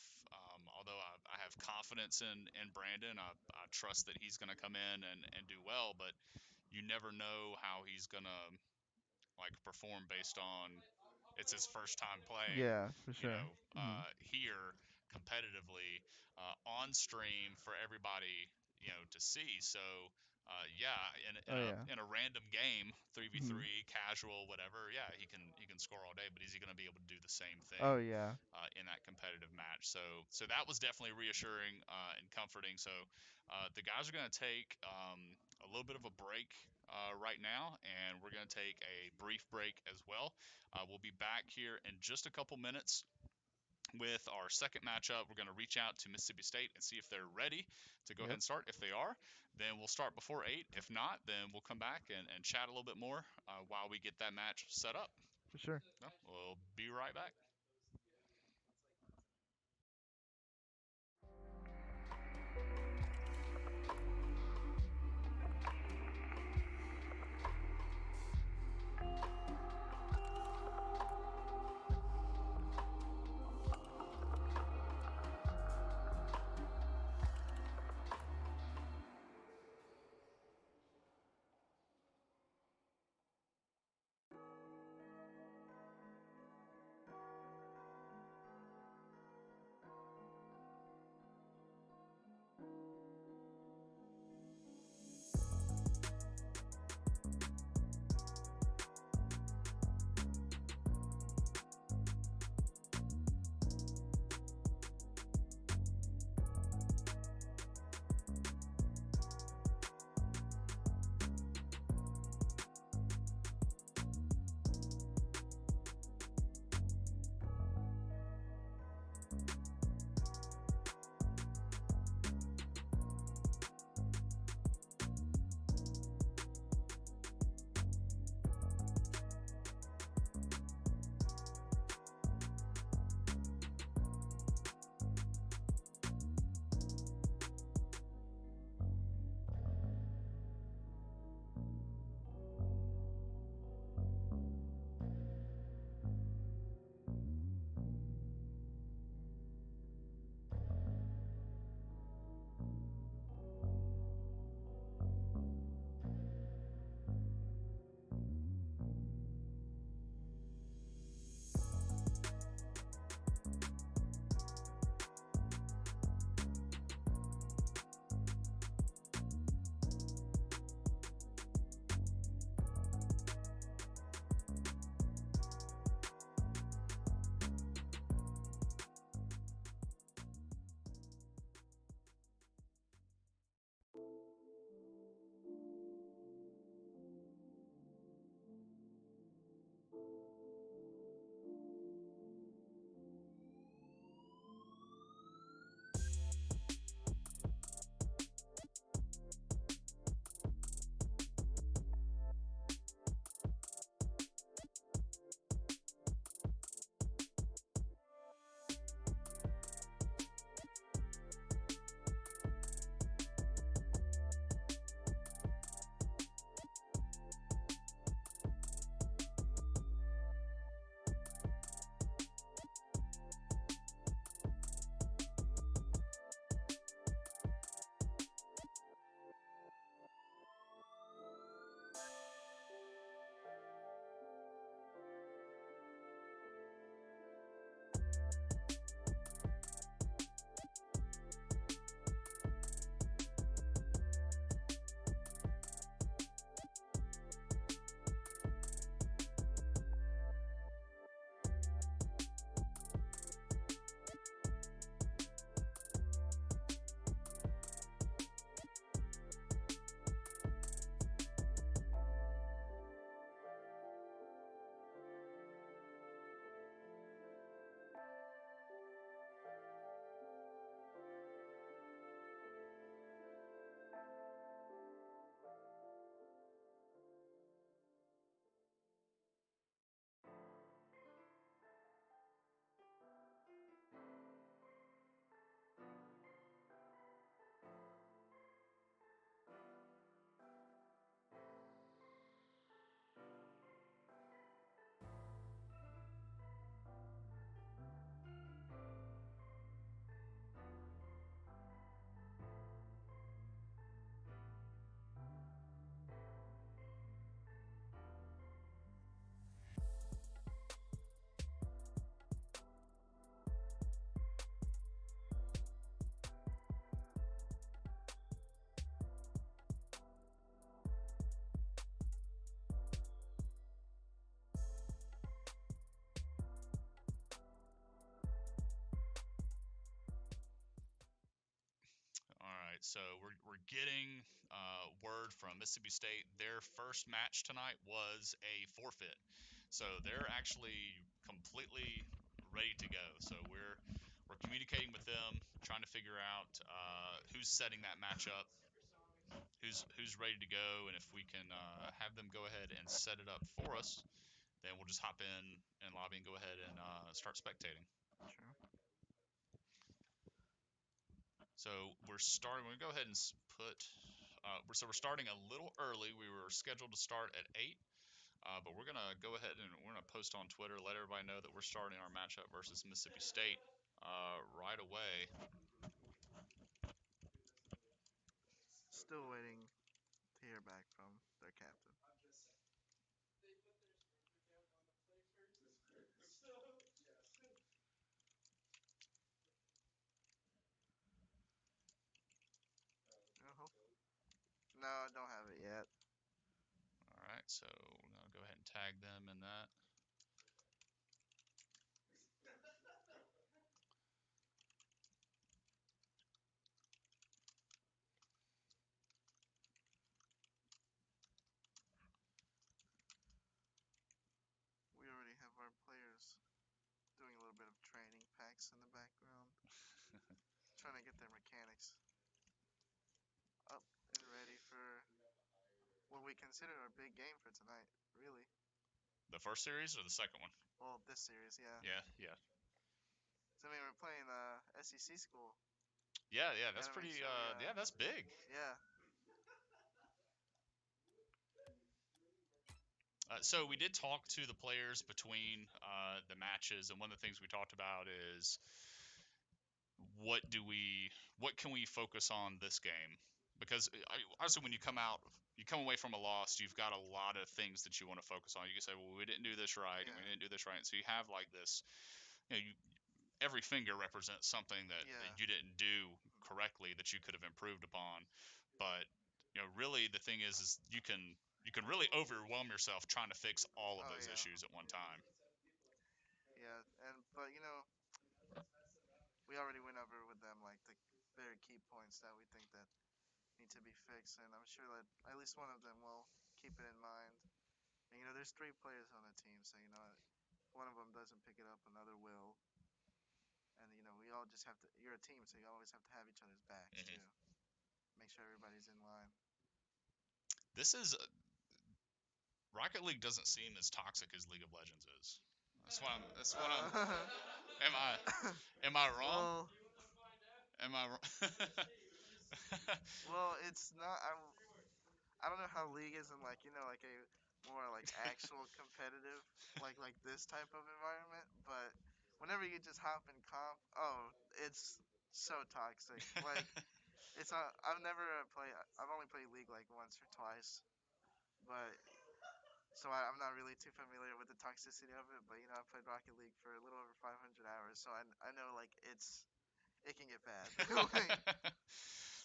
although I have confidence in Brandon, I trust that he's going to come in and do well, but you never know how he's going to like perform based on it's his first time playing, Yeah, for sure. here competitively on stream for everybody, to see. So, yeah, Oh yeah. in a random game, 3v3, Mhm. casual, whatever, yeah, he can score all day. But is he going to be able to do the same thing Oh yeah. in that competitive match? So that was definitely reassuring and comforting. So the guys are going to take a little bit of a break right now, and we're going to take a brief break as well. We'll be back here in just a couple minutes with our second matchup. We're going to reach out to Mississippi State and see if they're ready to go ahead Yep. and start. If they are, then we'll start before 8. If not, then we'll come back and chat a little bit more while we get that match set up. For sure. No, we'll be right back. So we're getting word from Mississippi State. Their first match tonight was a forfeit, so they're actually completely ready to go. So we're communicating with them, trying to figure out who's setting that matchup, who's ready to go, and if we can have them go ahead and set it up for us, then we'll just hop in lobby and go ahead and start spectating. True. So we're starting. We're gonna go ahead and put. So we're starting a little early. We were scheduled to start at 8, but we're gonna go ahead and we're gonna post on Twitter, let everybody know that we're starting our matchup versus Mississippi State right away. Still waiting to hear back from their captain. Uh-huh. No, I don't have it yet. All right, so we're gonna go ahead and tag them in that. We already have our players doing a little bit of training packs in the background, trying to get their mechanics up and ready for what we consider our big game for tonight. Really. The first series or the second one? Well, this series, yeah. Yeah. So I mean, we're playing SEC school. Yeah. That's Gotta make pretty. sure we, Yeah, that's big. Yeah. So we did talk to the players between the matches, and one of the things we talked about is what can we focus on this game? Because obviously, when you come away from a loss, you've got a lot of things that you want to focus on. You can say, well, we didn't do this right, and we Yeah. didn't do this right. And so you have like this, every finger represents something that Yeah. you didn't do correctly that you could have improved upon. But really, the thing is you can really overwhelm yourself trying to fix all of Oh those yeah. issues at one time. Yeah, but we already went over with them like the very key points that we think that need to be fixed, and I'm sure that at least one of them will keep it in mind. And there's 3 players on the team, so if one of them doesn't pick it up, another will. And we all just have to. You're a team, so you always have to have each other's backs Hmm. too. Make sure everybody's in line. This is Rocket League doesn't seem as toxic as League of Legends is. That's what I'm. Am I wrong? well, Am I wrong? well, it's not. I don't know how League is in like like a more like actual competitive like this type of environment, but whenever you just hop in comp, oh, it's so toxic. Like it's not. I've never played. I've only played League like once or twice, but so I'm not really too familiar with the toxicity of it. But I played Rocket League for a little over 500 hours, so I know like it can get bad. Like,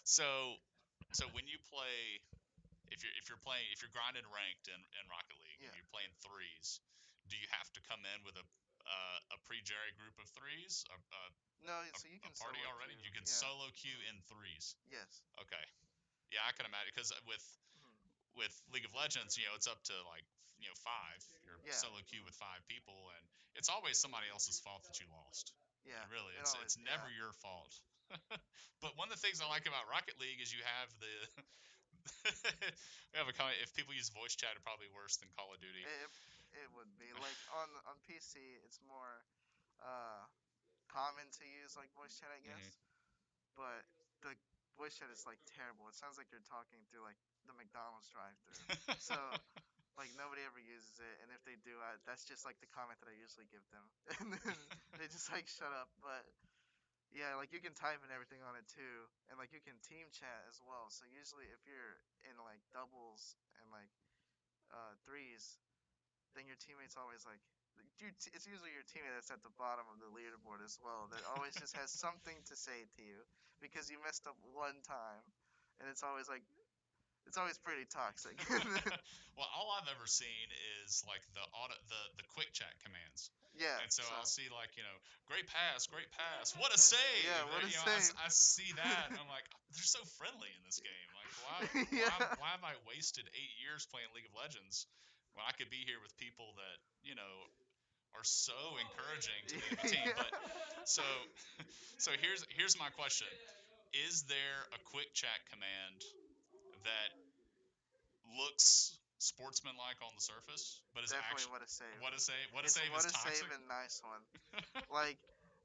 so when you play, if you're grinding ranked in Rocket League and yeah. you're playing threes, do you have to come in with a pre-Jerry group of threes, No, so you a can party solo already? queue. You can Yeah. solo queue in threes. Yes. Okay. Yeah, I can imagine because Mhm. with League of Legends, it's up to like 5. You're Yeah. solo queue with 5 people, and it's always somebody else's fault that you lost. Yeah. And really, It it's always. never Yeah. your fault. But one of the things I like about Rocket League is you have the we have a comment. If people use voice chat, it's probably worse than Call of Duty. It would be like on PC. It's more uh common to use like voice chat, I Hmm. guess. But the voice chat is like terrible. It sounds like you're talking through like the McDonald's drive-through. So like nobody ever uses it, and if they do, that's just like the comment that I usually give them, and then they just like shut up. But yeah, like you can type and everything on it too, and like you can team chat as well. So usually if you're in like doubles and like threes, then your teammate's always like, it's usually your teammate that's at the bottom of the leaderboard as well that always just has something to say to you because you messed up one time, and it's always like it's always pretty toxic. Well, all I've ever seen is like the quick chat commands. Yeah. And so So I'll see like, great pass, what a save. yeah, what a save. I see that and I'm like, they're so friendly in this game. Like, Yeah. why have I wasted 8 years playing League of Legends when I could be here with people that, are so encouraging to the enemy team? But so so here's my question: is there a quick chat command that looks sportsmanlike on the surface, but is Definitely actually what a save. what a It's save what is a save toxic? and nice one. Like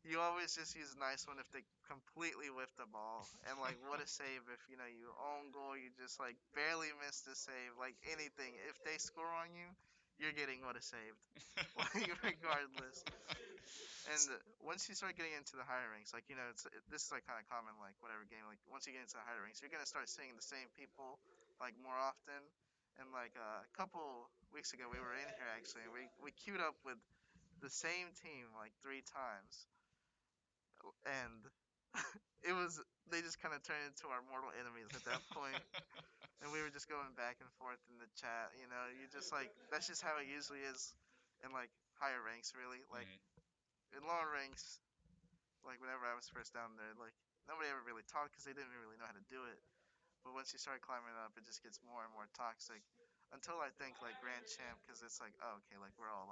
you always just use nice one if they completely whiff the ball, and like what a save if you own goal, you just like barely missed a save, like anything. If they score on you, you're getting what a saved, like regardless. And once you start getting into the higher ranks, like this is like kind of common, like whatever game, like once you get into the higher ranks, you're gonna start seeing the same people like more often. And like a couple weeks ago, we were in here actually, and we queued up with the same team like 3 times, and it was they just kind of turned into our mortal enemies at that point. And we were just going back and forth in the chat. You just like that's just how it usually is in like higher ranks, really. Like Mhm. in lower ranks, like whenever I was first down there, like nobody ever really talked because they didn't really know how to do it. But once you start climbing up, it just gets more and more toxic. Until I think like Grand Champ, because it's like, oh, okay, like we're all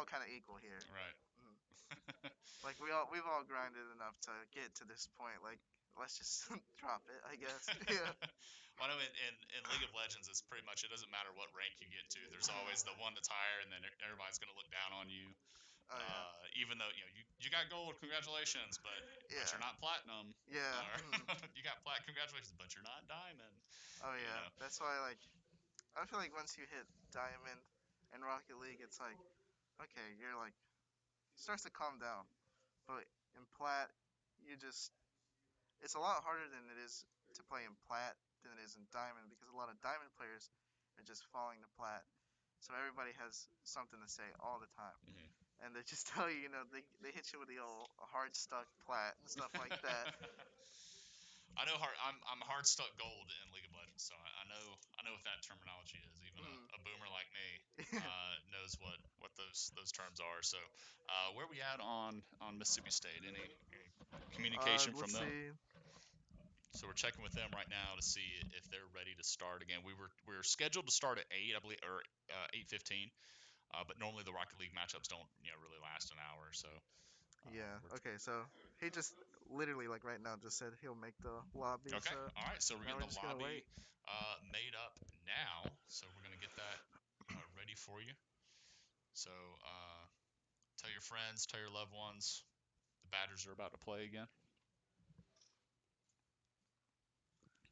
kind of equal here. Right. Mm. Like we've all grinded enough to get to this point. Like let's just drop it, I guess. Yeah. Well, I know in League of Legends, it's pretty much it doesn't matter what rank you get to. There's always the one that's higher, and then everybody's going to look down on you. Oh yeah. Even though you got gold, congratulations, but Yeah. you're not platinum. Yeah. Or you got plat, congratulations, but you're not diamond. Oh You yeah. know. That's why like I feel like once you hit Diamond and Rocket League, it's like okay, you're like starts to calm down. But in Plat, you just it's a lot harder than it is to play in Plat than it is in Diamond because a lot of Diamond players are just falling to Plat. So everybody has something to say all the time. Hmm. And they just tell you, they hit you with the old hard stuck Plat and stuff like that. I'm hard stuck gold in League of Legends, so I know what that terminology is. Even Mm. a boomer like me knows what those terms are. So, where we at on Mississippi State? Any communication from Let's them? see. So we're checking with them right now to see if they're ready to start again. We were scheduled to start at 8, I believe, or 8:15. But normally the Rocket League matchups don't really last an hour. So Yeah. we're Okay. So he just literally like right now just said he'll make the lobby. okay. So All right. So we're now getting we're the just gonna lobby wait. made up now. So we're gonna get that ready for you. So tell your friends, tell your loved ones, the Badgers are about to play again.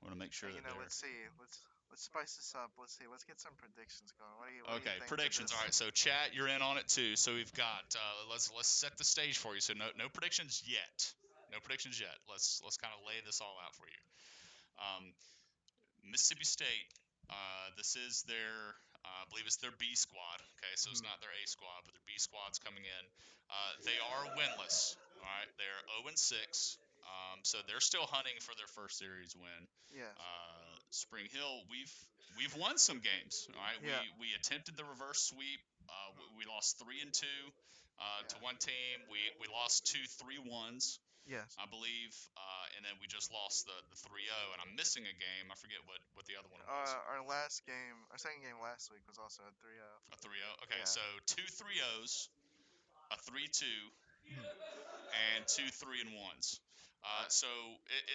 I want to make sure And that they're let's see. Let's spice this up. Let's see. Let's get some predictions going. What do you okay. think to Predictions. this? All right. So chat, you're in on it too. So we've got let's set the stage for you. So no predictions yet. No predictions yet. Let's kind of lay this all out for you. Um, Mississippi State. This is their, I believe it's their B squad. Okay, so it's Mhm. not their A squad, but their B squad's coming in. They are winless. All right, they're 0-6. So they're still hunting for their first series win. Yes. Spring Hill, we've won some games. All right, Yeah. we attempted the reverse sweep. We lost 3-2 to Yeah. one team. We lost two 3-1s. Yes. I believe, and then we just lost the 3-0, and I'm missing a game. I forget what the other one was. Our second game last week was also a 3-0. A 3-0. Okay, Yeah. so two 3-0s, a 3-2, and two 3-1s. Uh, So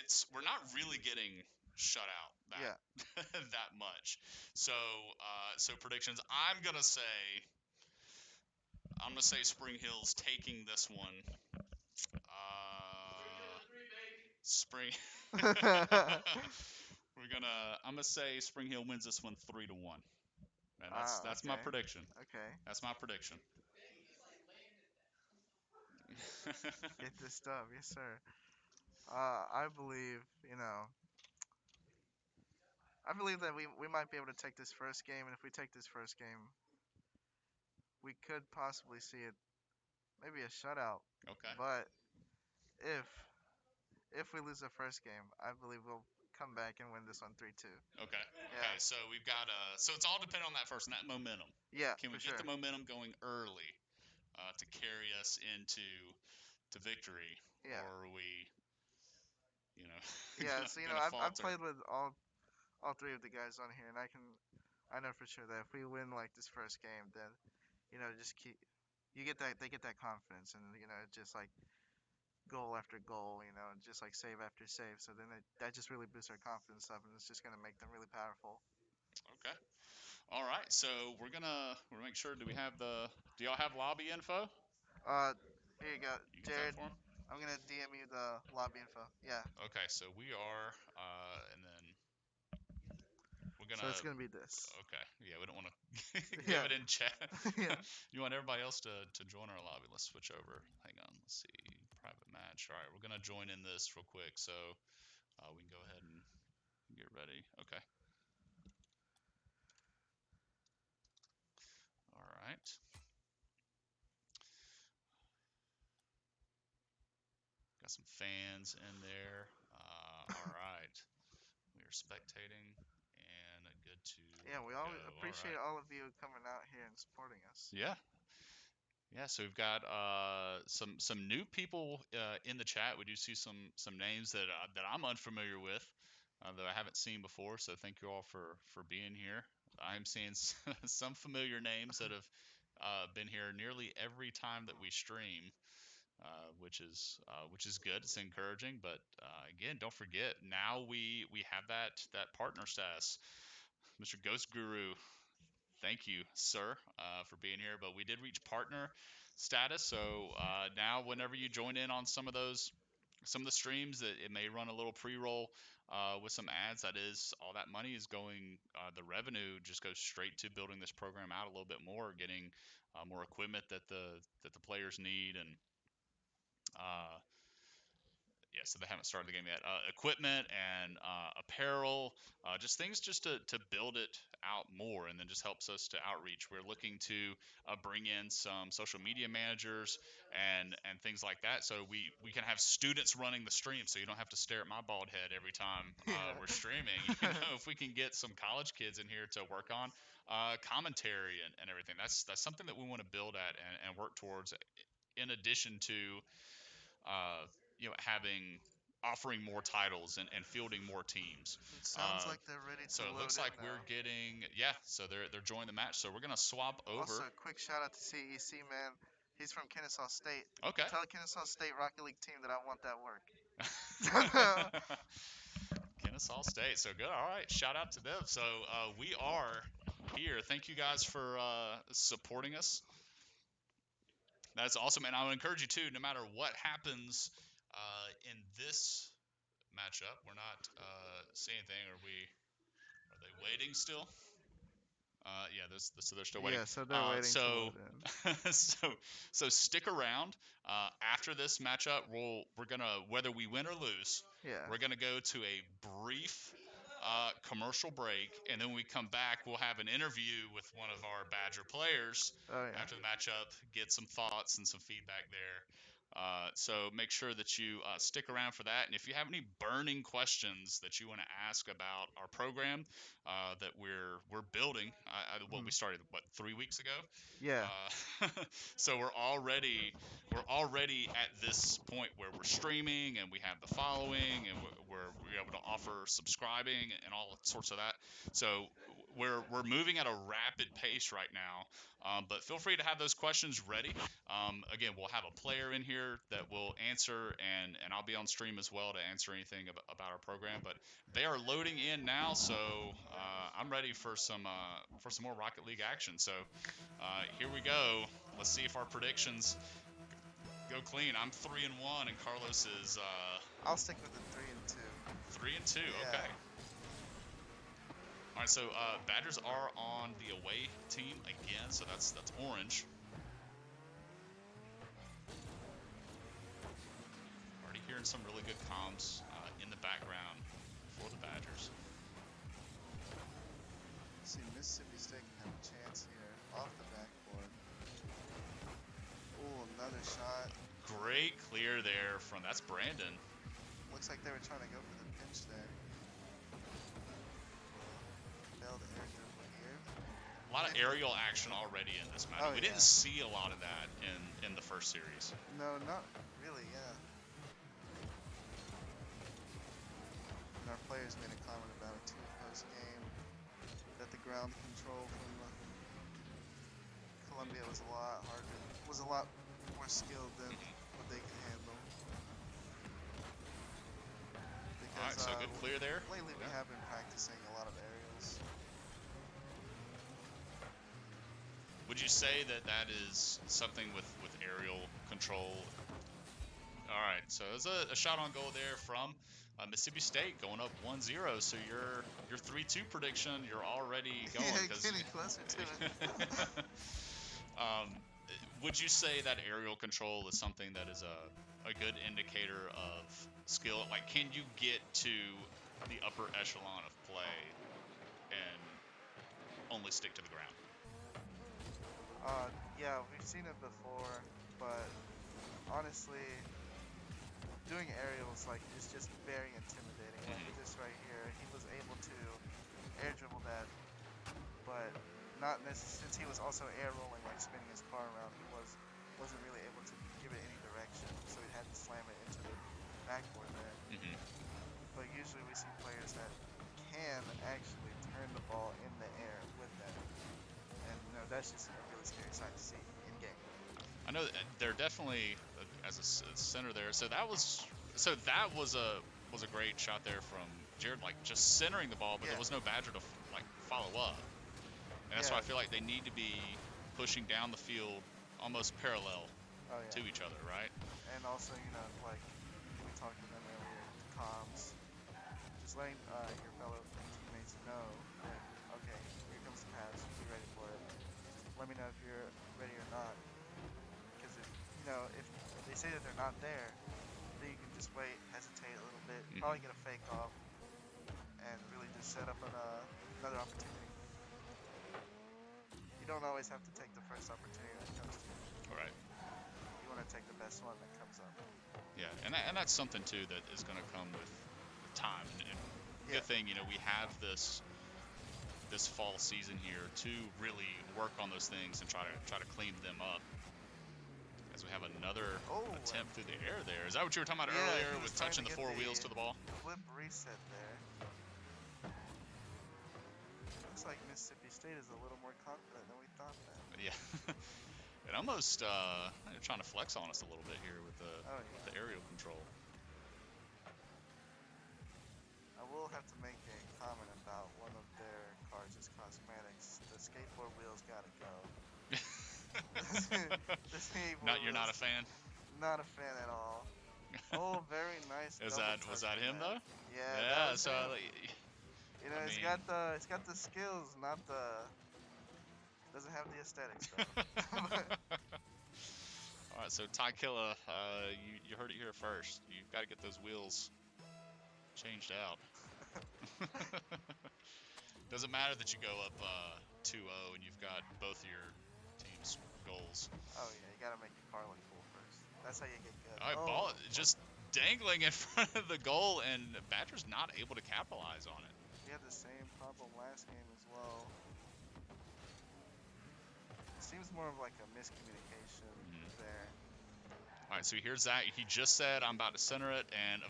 it's we're not really getting shut out yeah. that that much. So so predictions. I'm gonna say Spring Hill's taking this one. Spring. I'm gonna say Spring Hill wins this one 3-1, and that's my Okay. prediction. Okay. That's my prediction. Get this dub, yes sir. I believe, I believe that we might be able to take this first game, and if we take this first game, we could possibly see it maybe a shutout. Okay. But if if we lose the first game, I believe we'll come back and win this one 3-2. Okay. Yeah. Okay. So we've got so it's all dependent on that first and that momentum. Yeah, Can we for get sure. the momentum going early to carry us into victory, Yeah. or are we, you know, Yeah, so gonna I've falter? played with all three of the guys on here, and I know for sure that if we win like this first game, then just keep they get that confidence, and it's just like goal after goal, just like save after save. So then that just really boosts our confidence up, and it's just gonna make them really powerful. Okay. All right. So we're make sure. Do y'all have lobby info? Here you go, You can tell Jared. for 'em? I'm gonna DM you the lobby info. Yeah. Okay. So we are, and then we're So it's gonna. gonna be this. Okay. Yeah, we don't want to give Yeah. it in chat. Yeah. You want everybody else to join our lobby. Let's switch over. Hang on. Let's see. Private match. All right. We're going to join in this real quick so we can go ahead and get ready. Okay. All right. Got some fans in there. All right. We are spectating and good to Yeah, we all go. appreciate All right. all of you coming out here and supporting us. Yeah. Yeah, so we've got some new people in the chat. We do see some names that I'm unfamiliar with, that I haven't seen before. So thank you all for being here. I'm seeing some familiar names that have been here nearly every time that we stream, which is good. It's encouraging. But again, don't forget, now we have that partner status. Mr. Ghost Guru, thank you, sir, for being here. But we did reach partner status, so now whenever you join in on some of the streams, it may run a little pre-roll with some ads. That is, all that money is going. The revenue just goes straight to building this program out a little bit more, getting more equipment that the players need, and uh, yeah, so they haven't started the game yet. Equipment and apparel, just things just to build it out more, and then just helps us to outreach. We're looking to bring in some social media managers and things like that, so we can have students running the stream, so you don't have to stare at my bald head every time we're streaming. If we can get some college kids in here to work on commentary and everything, that's something that we want to build at and work towards. In addition to uh, offering more titles and fielding more teams. It sounds like they're ready to So it load looks in like now. we're getting so they're joining the match. So we're gonna swap over. Also, quick shout out to CEC, man. He's from Kennesaw State. Okay. Tell the Kennesaw State Rocket League team that I want that work. Kennesaw State. So good. All right. Shout out to them. So we are here. Thank you guys for supporting us. That's awesome. And I would encourage you too, no matter what happens in this matchup, we're not seeing anything. Are they waiting still? Yeah, so they're still waiting. Yeah, so they're waiting to load in. So stick around. After this matchup, we're gonna, whether we win or lose, Yeah. we're gonna go to a brief commercial break, and then when we come back, we'll have an interview with one of our Badger players after the matchup, get some thoughts and some feedback there. So make sure that you stick around for that. And if you have any burning questions that you want to ask about our program that we're building, we started 3 weeks ago. Yeah. So we're already at this point where we're streaming and we have the following, and we're able to offer subscribing and all sorts of that. So we're moving at a rapid pace right now. But feel free to have those questions ready. Again, we'll have a player in here that will answer, and I'll be on stream as well to answer anything about our program. But they are loading in now, so I'm ready for some more Rocket League action. So here we go. Let's see if our predictions go clean. I'm 3-1, and Carlos is. I'll stick with the 3-2. 3-2. Yeah. Okay. All right, so Badgers are on the away team again, so that's orange. Already hearing some really good comms in the background for the Badgers. See, Mississippi State can have a chance here off the backboard. Ooh, another shot. Great clear there that's Brandon. Looks like they were trying to go for the pinch there. lot of aerial action already in this match. Oh, We yeah. didn't see a lot of that in the first series. No, not really, yeah. And our players made a comment about it too post game, that the ground control from Colombia was a lot harder, was a lot more skilled than what they could handle. Because All right, so good clear there. lately we Yeah. have been practicing a lot of aerials. Would you say that that is something with aerial control? All right, so there's a shot on goal there from Mississippi State going up 1-0. So your 3-2 prediction, you're already going. Yeah, getting closer to it. Would you say that aerial control is something that is a good indicator of skill? Like, can you get to the upper echelon of play and only stick to the ground? Yeah, we've seen it before, but honestly, doing aerials is just very intimidating. Like this right here, he was able to air dribble that, but not necessarily, since he was also air rolling, like spinning his car around, he wasn't really able to give it any direction, so he had to slam it into the backboard there. But usually we see players that can actually turn the ball in the air with that, and that's just a really scary sight to see in game. I know they're definitely as a center there. So that was a great shot there from Jared, like just centering the ball, but there was no Badger to like follow up. And that's why I feel like they need to be pushing down the field almost parallel to each other, right? And also, like we talked to them earlier, comms, just letting your fellow teammates know that, okay, here comes the pass, be ready for it. Just let me know if you're ready or not. Because if they say that they're not there, then you can just wait, hesitate a little bit, probably get a fake off, and really just set up another opportunity. You don't always have to take the first opportunity that comes to you. All right. You want to take the best one that comes up. Yeah, and that's something too that is going to come with time. And good thing, we have this fall season here to really work on those things and try to clean them up. As we have another attempt through the air there. Is that what you were talking about earlier with touching the four wheels to the ball? Flip reset there. Looks like Mississippi State is a little more confident than we thought then. Yeah. It almost trying to flex on us a little bit here with the aerial control. I will have to make a comment about one of their cars' cosmetics. The skateboard wheels gotta go. You're not a fan? Not a fan at all. Oh, very nice. Was that him though? Yeah. So it's got the skills, not doesn't have the aesthetics though. All right, so Ty Killa, you heard it here first. You've got to get those wheels changed out. Doesn't matter that you go up 2-0 and you've got both of your team's goals. Oh yeah, you gotta make your car look cool first. That's how you get good. All right, ball just dangling in front of the goal, and Badger's not able to capitalize on it. We had the same problem last game as well. It seems more of like a miscommunication there. All right, so here's that. He just said, "I'm about to center it," and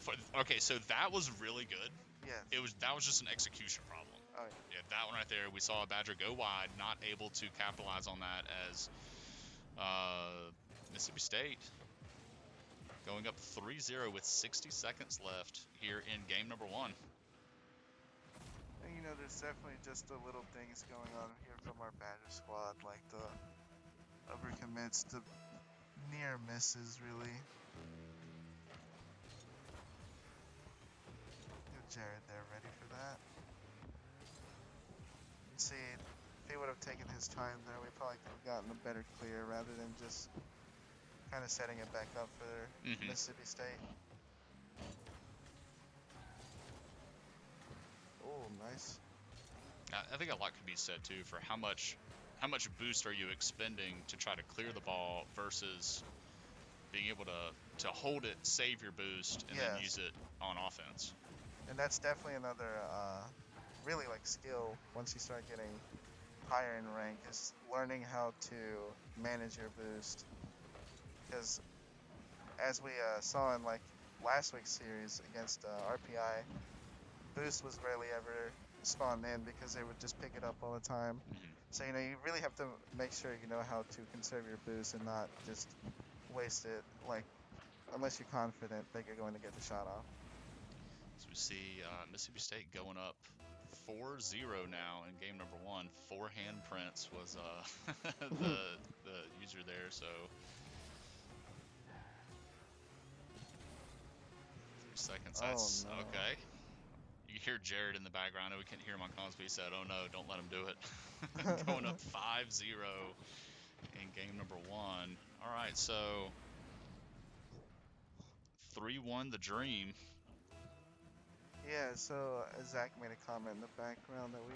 okay, so that was really good. Yeah. That was just an execution problem. Oh yeah. That one right there. We saw a Badger go wide, not able to capitalize on that as Mississippi State going up 3-0 with 60 seconds left here in game number 1. And there's definitely just the little things going on here from our Badger squad, like the overcommits, the near misses, really. Jared there ready for that. See, if he would have taken his time there, we probably could have gotten a better clear rather than just kind of setting it back up for Mississippi State. Oh, nice. I think a lot could be said too for how much boost are you expending to try to clear the ball versus being able to hold it, save your boost, and then use it on offense. And that's definitely another really skill once you start getting higher in rank is learning how to manage your boost. Because as we saw in like last week's series against RPI, boost was rarely ever spawned in because they would just pick it up all the time. Mhm. So you really have to make sure you know how to conserve your boost and not just waste it. Like unless you're confident that you're going to get the shot off. So we see Mississippi State going up 4-0 now in game number 1. 4 handprints was the user there. So 3 seconds. Oh That's no. okay. You hear Jared in the background. We couldn't hear him on comms, but he said, "Oh no, don't let him do it." Going up 5-0 in game number 1. All right, so 3-1 the Dream. Yeah, so Zach made a comment in the background that we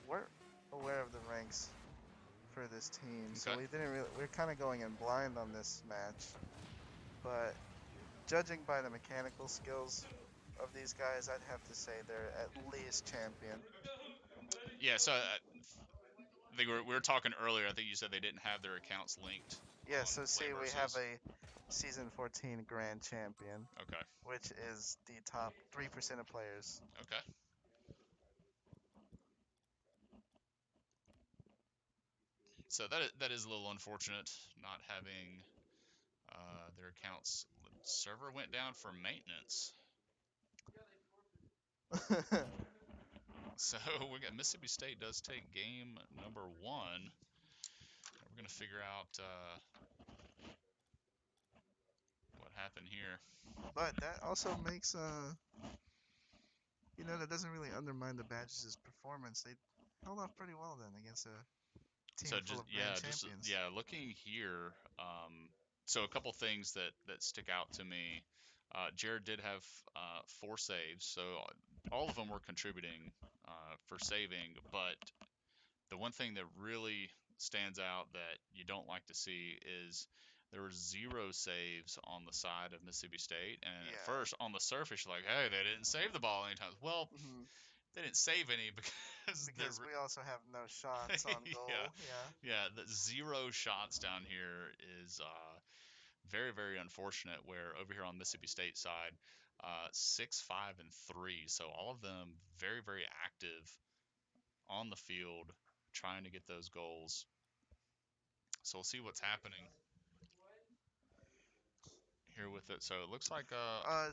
weren't aware of the ranks for this team, so Okay. we didn't really. We're kind of going in blind on this match, but judging by the mechanical skills of these guys, I'd have to say they're at least champion. Yeah, so I think we were talking earlier. I think you said they didn't have their accounts linked Yeah, on so Play see, we have Versus. a season 14 grand champion, Okay. which is the top 3% of players. Okay. So that is a little unfortunate not having their accounts. Server went down for maintenance. So we got Mississippi State does take game number 1. We're gonna figure out what happened here. But that also makes that doesn't really undermine the Badgers' performance. They held off pretty well then against a So team full just of grand just champions. looking here. So a couple things that stick out to me. Jared did have 4 saves, so all of them were contributing for saving. But the one thing that really stands out that you don't like to see is there were 0 saves on the side of Mississippi State. And at Yeah. first, on the surface, you're like, hey, they didn't save the ball any times. Well, Hmm. they didn't save any because they're Because we also have no shots on yeah, goal. Yeah. yeah. The 0 shots down here is very, very unfortunate. Where over here on Mississippi State side, 6, 5, and 3. So all of them very, very active on the field, trying to get those goals. So we'll see what's happening here with it. So it looks like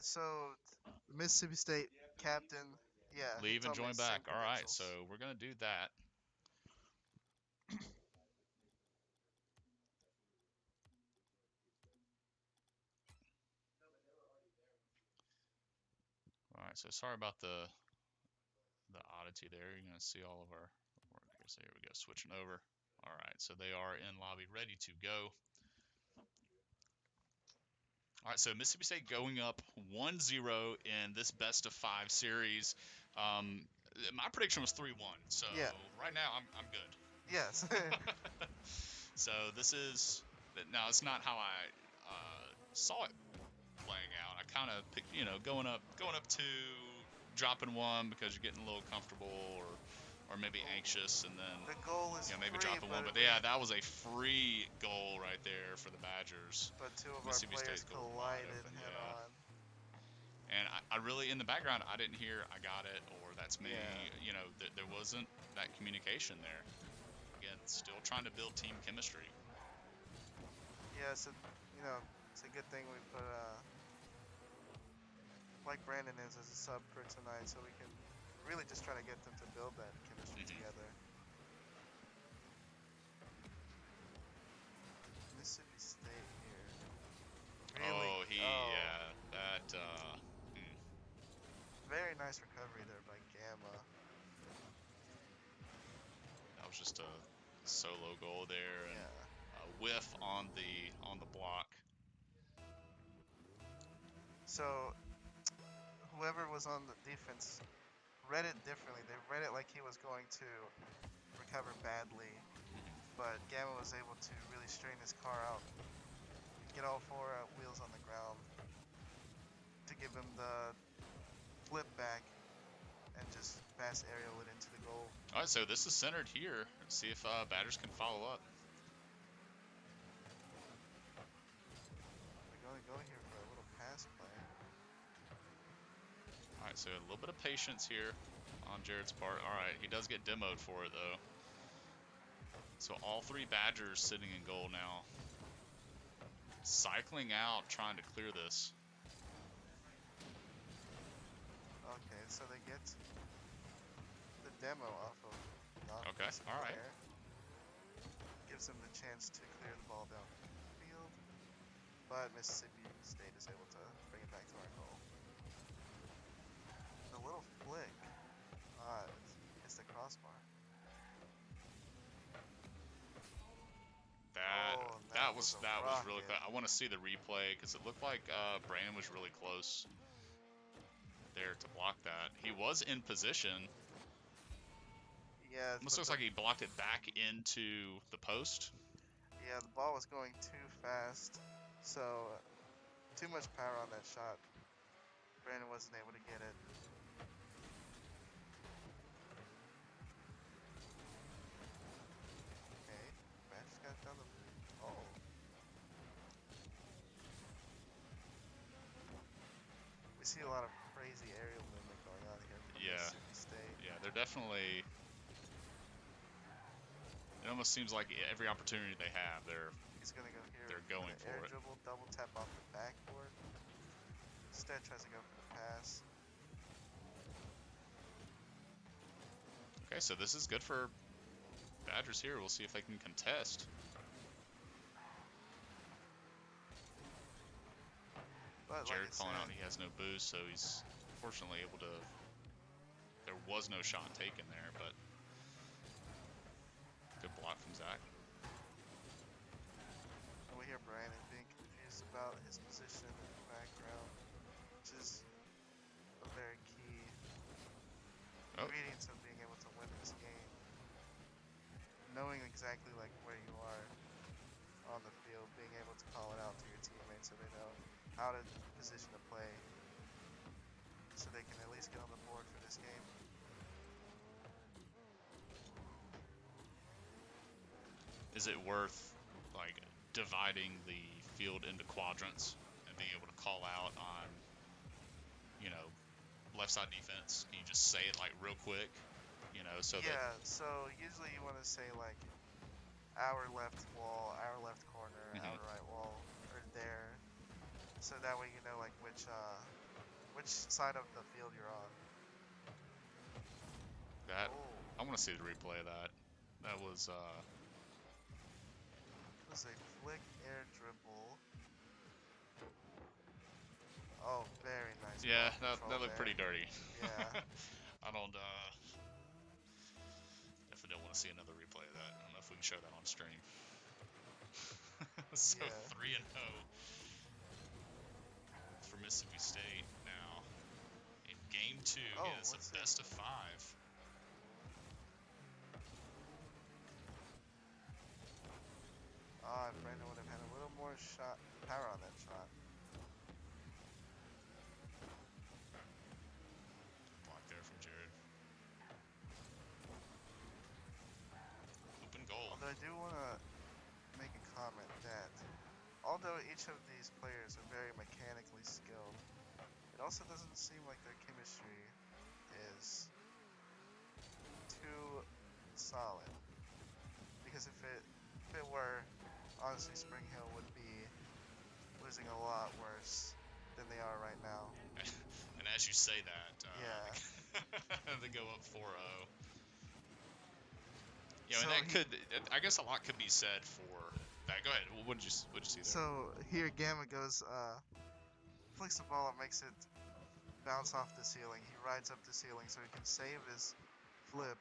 So Mississippi State captain, yeah, he leave and told me join same back. All right, so credentials. we're gonna do that. All right, so sorry about the oddity there. You're gonna see all of our work here. So here we go, switching over. All right, so they are in lobby, ready to go. All right, so Mississippi State going up 1-0 in this best of 5 series. Um, my prediction was 3-1. So Yeah. right now I'm good. Yes. So this is now it's not how I saw it playing out. I kind of picked, going up 2, dropping 1 because you're getting a little comfortable or maybe anxious, and then The goal is maybe free, dropping 1. But but yeah, that was a free goal right there for the Badgers. but two of our Mississippi players State's goal wide collided open. head Yeah. on. And I really, in the background, I didn't hear I got it or that's me. Yeah. There wasn't that communication there. Again, still trying to build team chemistry. Yeah, so it's a good thing we put like Brandon is as a sub for tonight, so we can really just try to get them to build that chemistry Hmm. together. Mississippi State here. Really? Oh, Oh, yeah, that, very nice recovery there by Gamma. that was just a solo goal there and Yeah. a whiff on the block. So whoever was on the defense read it differently. They read it like he was going to recover badly, but Gamma was able to really straighten his car out, get all 4 wheels on the ground to give him the flip back and just fast aerial it into the goal. All right, so this is centered here. Let's see if Badgers can follow up. We're going to go here for a little pass play. All right, so a little bit of patience here on Jared's part. All right, he does get demoed for it, though. So all 3 Badgers sitting in goal now. Cycling out, trying to clear this. Okay, so they get the demo off of the Okay, offensive all right. player. Gives them the chance to clear the ball down the field, but Mississippi State is able to bring it back to our goal. The little flick hits the crossbar. That was really rocket. close. I want to see the replay because it looked like Brandon was really close there to block that. He was in position. Yeah, Almost looks like he blocked it back into the post. Yeah, the ball was going too fast, so too much power on that shot. Brandon wasn't able to get it. Okay, Badgers got down the. Oh. We see a lot of crazy aerial movement going on here from Mississippi State. Yeah, they're definitely. It almost seems like every opportunity they have, He's gonna go here. They're going for air it. Dribble, double tap off the backboard. Instead, tries to go for the pass. Okay, so this is good for Badgers here. We'll see if they can contest. But Jared like calling said, out he has no boost, so he's fortunately able to. There was no shot taken there, but good block from Zach. We hear Brandon being confused about his position in the background, which is a very key ingredient of being able to win this game. Knowing exactly like where you are on the field, being able to call it out to your teammates so they know how to position to play, so they can at least get on the board for this game. Is it worth like dividing the field into quadrants and being able to call out on, you know, left side defense? Can you just say it like real quick, you know, so that So usually you want to say like our left wall, our left corner, our right wall, or there, so that way you know like which side of the field you're on. that I want to see the replay of that. That was It was a flick air dribble. Oh, very nice. yeah, that looked pretty dirty. Yeah. I don't definitely don't want to see another replay of that. I don't know if we can show that on stream. So Yeah. 3-0 for Mississippi State now in game 2. Again, it's a best of 5. If Brandon would have had a little more power on that shot. Block there from Jared. Open goal. Although I do want to make a comment that although each of these players are very mechanically skilled, it also doesn't seem like their chemistry is too solid. Because if it were, honestly, Spring Hill would be losing a lot worse than they are right now. And as you say that, they go up 4-0. Yeah, so and I guess a lot could be said for that. Go ahead. What did you see there? So here Gamma goes, flicks the ball and makes it bounce off the ceiling. He rides up the ceiling so he can save his flip,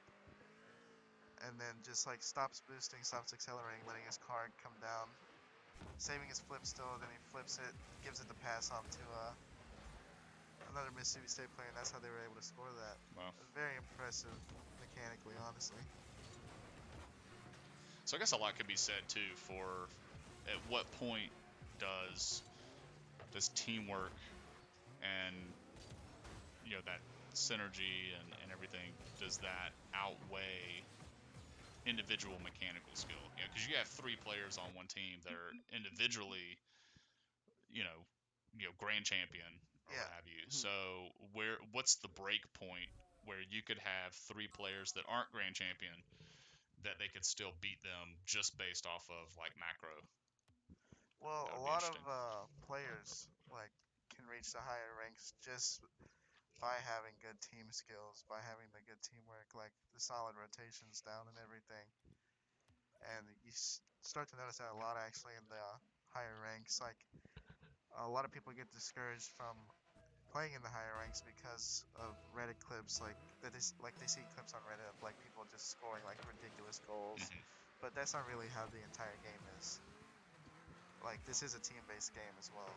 and then just like stops boosting, stops accelerating, letting his car come down, saving his flip still. Then he flips it, gives it the pass off to another Mississippi State player, and that's how they were able to score that. Wow. Very impressive mechanically, honestly. So I guess a lot could be said too for at what point does teamwork and, you know, that synergy and everything, does that outweigh individual mechanical skill? Because you have 3 players on one team that are individually, you know, grand champion or what Yeah. have you. Mhm. So what's the break point where you could have 3 players that aren't grand champion that they could still beat them just based off of like macro? Well, That a would be lot of interesting. players like can reach the higher ranks just by having good team skills, by having the good teamwork, like the solid rotations down and everything. And you start to notice that a lot actually in the higher ranks. Like a lot of people get discouraged from playing in the higher ranks because of Reddit clips, like they see clips on Reddit of like people just scoring like ridiculous goals, Hmm. but that's not really how the entire game is. Like this is a team-based game as well.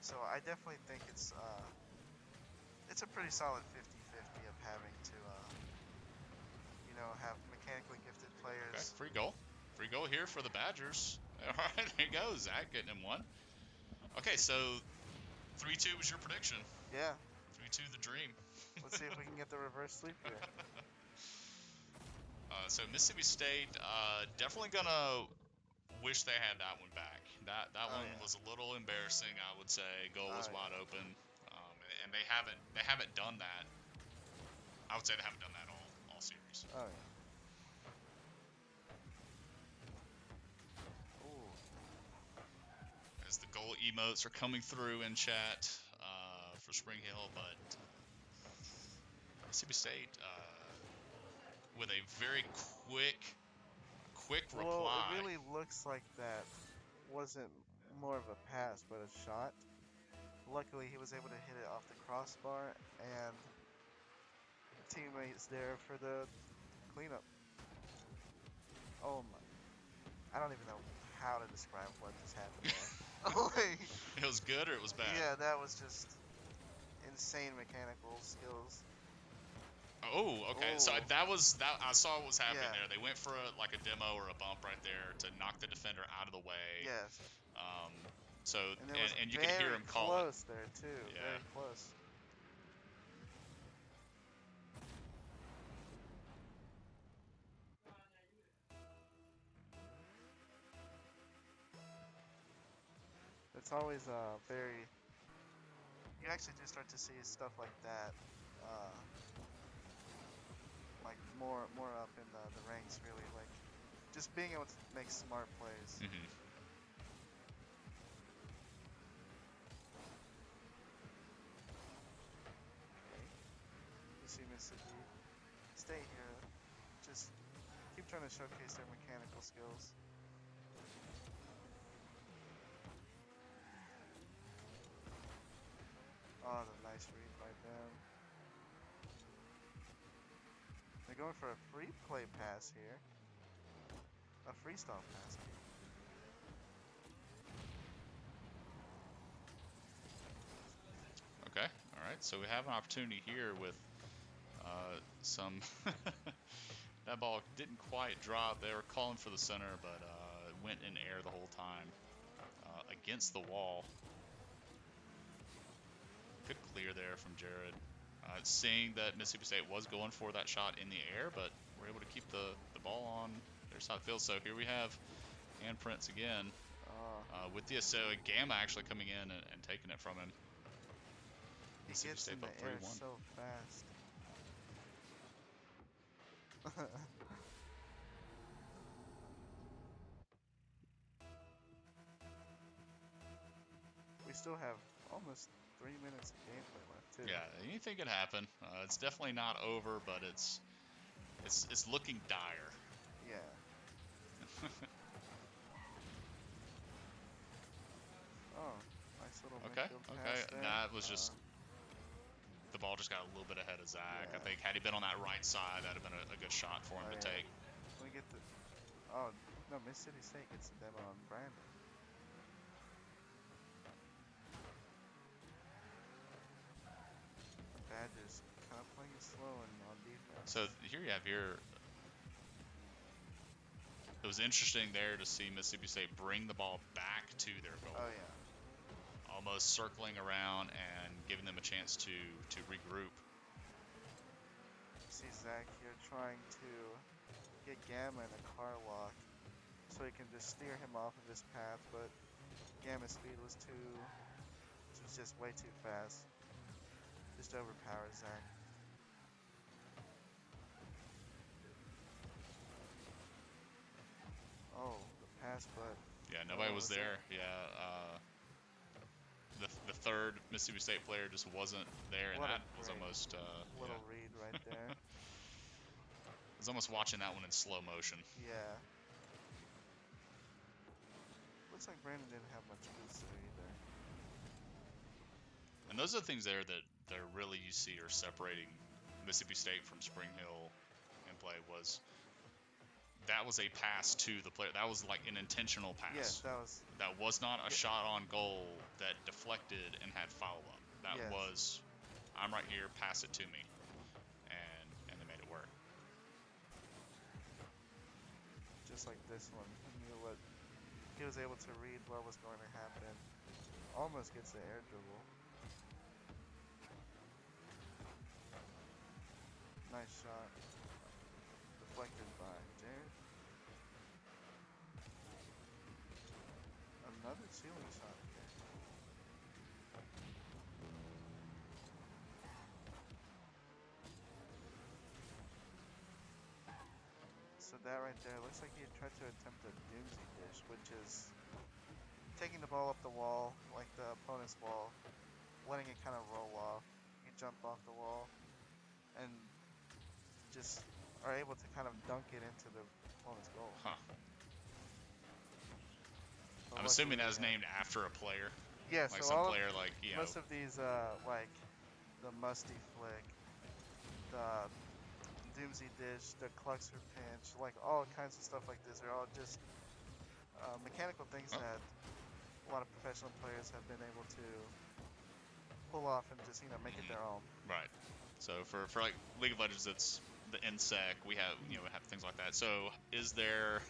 So I definitely think it's a pretty solid 50-50 of having to have mechanically gifted Okay, players. free goal here for the Badgers. All right, there you go, Zach getting him one. Okay, so 3-2 was your prediction. Yeah, 3-2 the dream. let's see if we can get the reverse sweep here. So Mississippi State definitely gonna wish they had that one back. That Oh one yeah. was a little embarrassing, I would say. Goal Oh was wide yeah. open, and they haven't done that. I would say they haven't done that all series. Oh yeah. Ooh. As the goal emotes are coming through in chat for Spring Hill, but Mississippi State with a very quick Well, it reply. really looks like that wasn't more of a pass, but a shot. Luckily, he was able to hit it off the crossbar, and teammates there for the cleanup. Oh my! I don't even know how to describe what just happened there. Like, It was good or it was bad? yeah, that was just insane mechanical skills. Oh, okay. So Oh, that was that. I saw what was happening yeah, there. They went for like a demo or a bump right there to knock the defender out of the way. yes. Um, so And it was and you could hear very him call it. close there too. Yeah. Very close. It's always very. You actually do start to see stuff like that, uh, like more up in the ranks. Really, like just being able to make smart plays. Hmm. Okay. You see Mississippi State here, just keep trying to showcase their mechanical skills. Oh, the nice read by them. They're going for a free play pass here. A freestyle pass. Okay. All right. So we have an opportunity here with some. That ball didn't quite drop. They were calling for the center, but it went in air the whole time against the wall. Good clear there from Jared. Seeing that Mississippi State was going for that shot in the air, but we're able to keep the ball on their side of the field. So here we have handprints again Oh, with the so Gamma actually coming in and taking it from him. he Mississippi gets State in up the air 3-1. so fast. We still have almost 3 minutes of gameplay left too. Yeah, anything could happen. It's definitely not over, but it's looking dire. Yeah. Oh, nice little Okay, midfield okay. pass there. That was just the ball just got a little bit ahead of Zach. I Yeah. think had he been on that right side, that'd have been a good shot for him Oh to yeah. take. We get the. Oh no, Mississippi State gets the demo on Brandon. The Badgers kind of playing it slow and on defense. So here you have here. It was interesting there to see Mississippi State bring the ball back to their goal. Oh yeah. almost circling around and giving them a chance to regroup. See Zach here trying to get Gamma in a car lock so he can just steer him off of his path, but Gamma's speed was just way too fast. Just overpowered Zach. Oh, the pass, but Yeah, nobody was was it? there. Yeah, the third Mississippi State player just wasn't there, and What a that was great almost little read right there. I was almost watching that one in slow motion. Yeah. Looks like Brandon didn't have much boost there either. And those are the things there that really you see are separating Mississippi State from Spring Hill in play was that was a pass to the player. That was like an intentional pass. Yes, that was. That was not a Yeah. shot on goal that deflected and had follow up. That Yes. was, I'm right here, pass it to me, and they made it work. Just like this one. He knew what he was able to read what was going to happen. Almost gets the air dribble. Nice shot. Deflected by Jared. Another ceiling shot here. So that right there looks like he tried to attempt a Doomsday dish, which is taking the ball up the wall, like the opponent's wall, letting it kind of roll off. You jump off the wall, and just are able to kind of dunk it into the opponent's goal. Huh. But I'm assuming that was luckily, named after a player, yeah, like so some all, player, like most of these, like the Musty Flick, the Doomsday Dish, the Cluxer Pinch, like all kinds of stuff like this are all just mechanical things Oh. that a lot of professional players have been able to pull off and just make it their own. Right. So for like League of Legends, it's the NSEC. We have we have things like that. So is there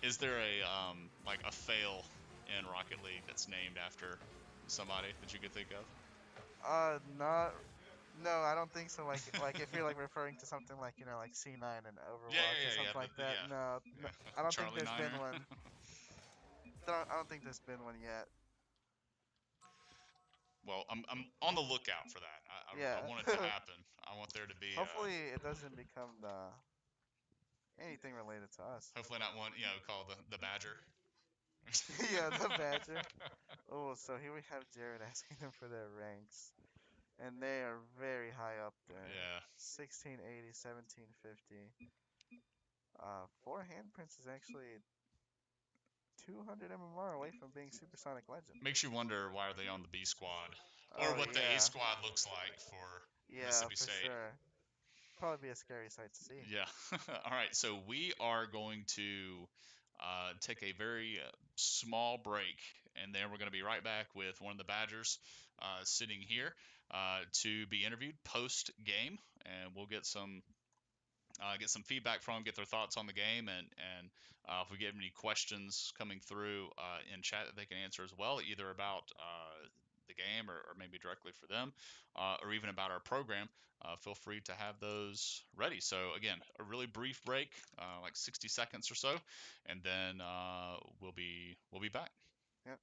a like a fail in Rocket League that's named after somebody that you could think of? Not. No, I don't think so. Like if you're like referring to something like like C9 and Overwatch or something like that. No, I don't think Charlie there's been Niner. one. I don't think there's been one yet. Well, I'm on the lookout for that. Yeah. I want it to happen. I want there to be. Hopefully it doesn't become anything related to us. Hopefully not one called the Badger. Yeah, the Badger. Oh, so here we have Jared asking them for their ranks. And they are very high up there. Yeah. 1680, 1750. 4 handprints is actually 200 MMR away from being Supersonic Legend. Makes you wonder why are they on the B squad, or Oh, what the yeah. A squad looks like for Mississippi for State. sure. Probably be a scary sight to see. Yeah. All right. So we are going to take a very small break, and then we're going to be right back with one of the Badgers sitting here to be interviewed post game, and we'll get some feedback from them, get their thoughts on the game, and if we get any questions coming through in chat that they can answer as well, either about the game or maybe directly for them, or even about our program. Feel free to have those ready. So again, a really brief break, like 60 seconds or so, and then we'll be back. Yep.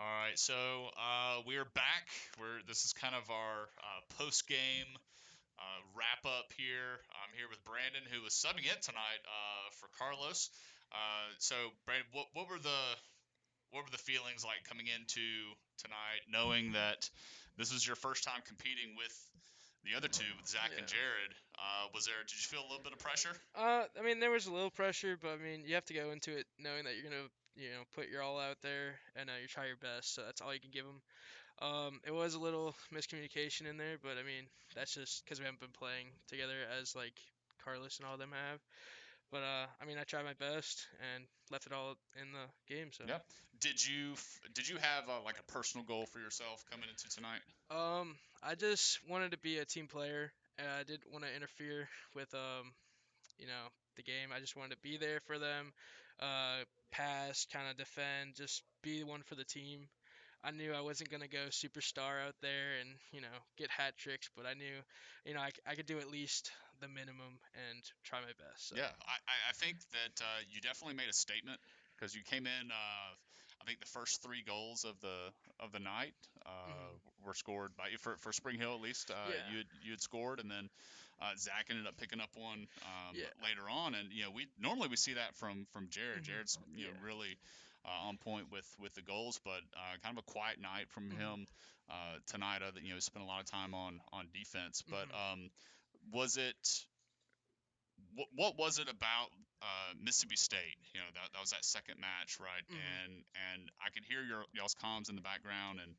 right, so we're back. This is kind of our post game wrap up here. I'm here with Brandon, who was subbing in tonight for Carlos. So Brandon, what were the feelings like coming into tonight, knowing that this was your first time competing with the other two, with Zach and Yeah. Jared? Did you feel a little bit of pressure? I mean, there was a little pressure, but I mean, you have to go into it knowing that you're gonna, put your all out there and you try your best. So that's all you can give them. It was a little miscommunication in there, but I mean, that's just because we haven't been playing together as like Carlos and all them have. But I mean, I tried my best and left it all in the game. So. Yeah. Did you have like a personal goal for yourself coming into tonight? I just wanted to be a team player. And I didn't want to interfere with you know, the game. I just wanted to be there for them, pass, kind of defend, just be one for the team. I knew I wasn't gonna go superstar out there and get hat tricks, but I knew, I could do at least the minimum and try my best. So. Yeah, I think that you definitely made a statement because you came in. I think the first three goals of the night Mhm. were scored by you for Spring Hill at least. Yeah. You had scored, and then Zach ended up picking up one Yeah. later on. And we normally we see that from Jared. Mhm. Jared's Yeah. really on point with the goals, but kind of a quiet night from Mhm. him tonight. Other spent a lot of time on defense, but Mhm. was it? What was it about Mississippi State? That was that second match, right? Mhm. And I could hear y'all's comms in the background and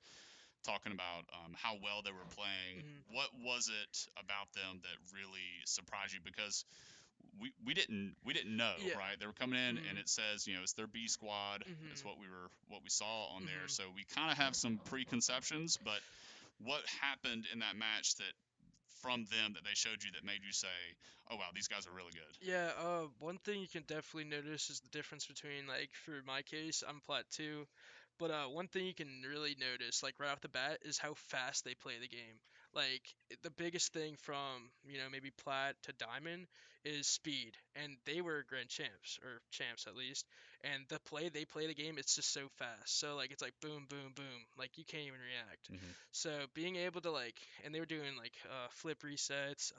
talking about how well they were playing. Mhm. What was it about them that really surprised you? Because we didn't know, Yeah. right? They were coming in, and Mhm. it says it's their B squad. Is Mhm. what we saw on there. Mhm. So we kind of have some preconceptions, but what happened in that match that from them that they showed you that made you say, "Oh wow, these guys are really good." Yeah, one thing you can definitely notice is the difference between, like, for my case, I'm plat 2, but one thing you can really notice, like, right off the bat, is how fast they play the game. Like, the biggest thing from, maybe plat to diamond is speed, and they were grand champs, or champs at least, and the play they play the game, it's just so fast. So, like, it's like boom, boom, boom, like, you can't even react. Hmm. So, being able to, like, and they were doing, like, flip resets,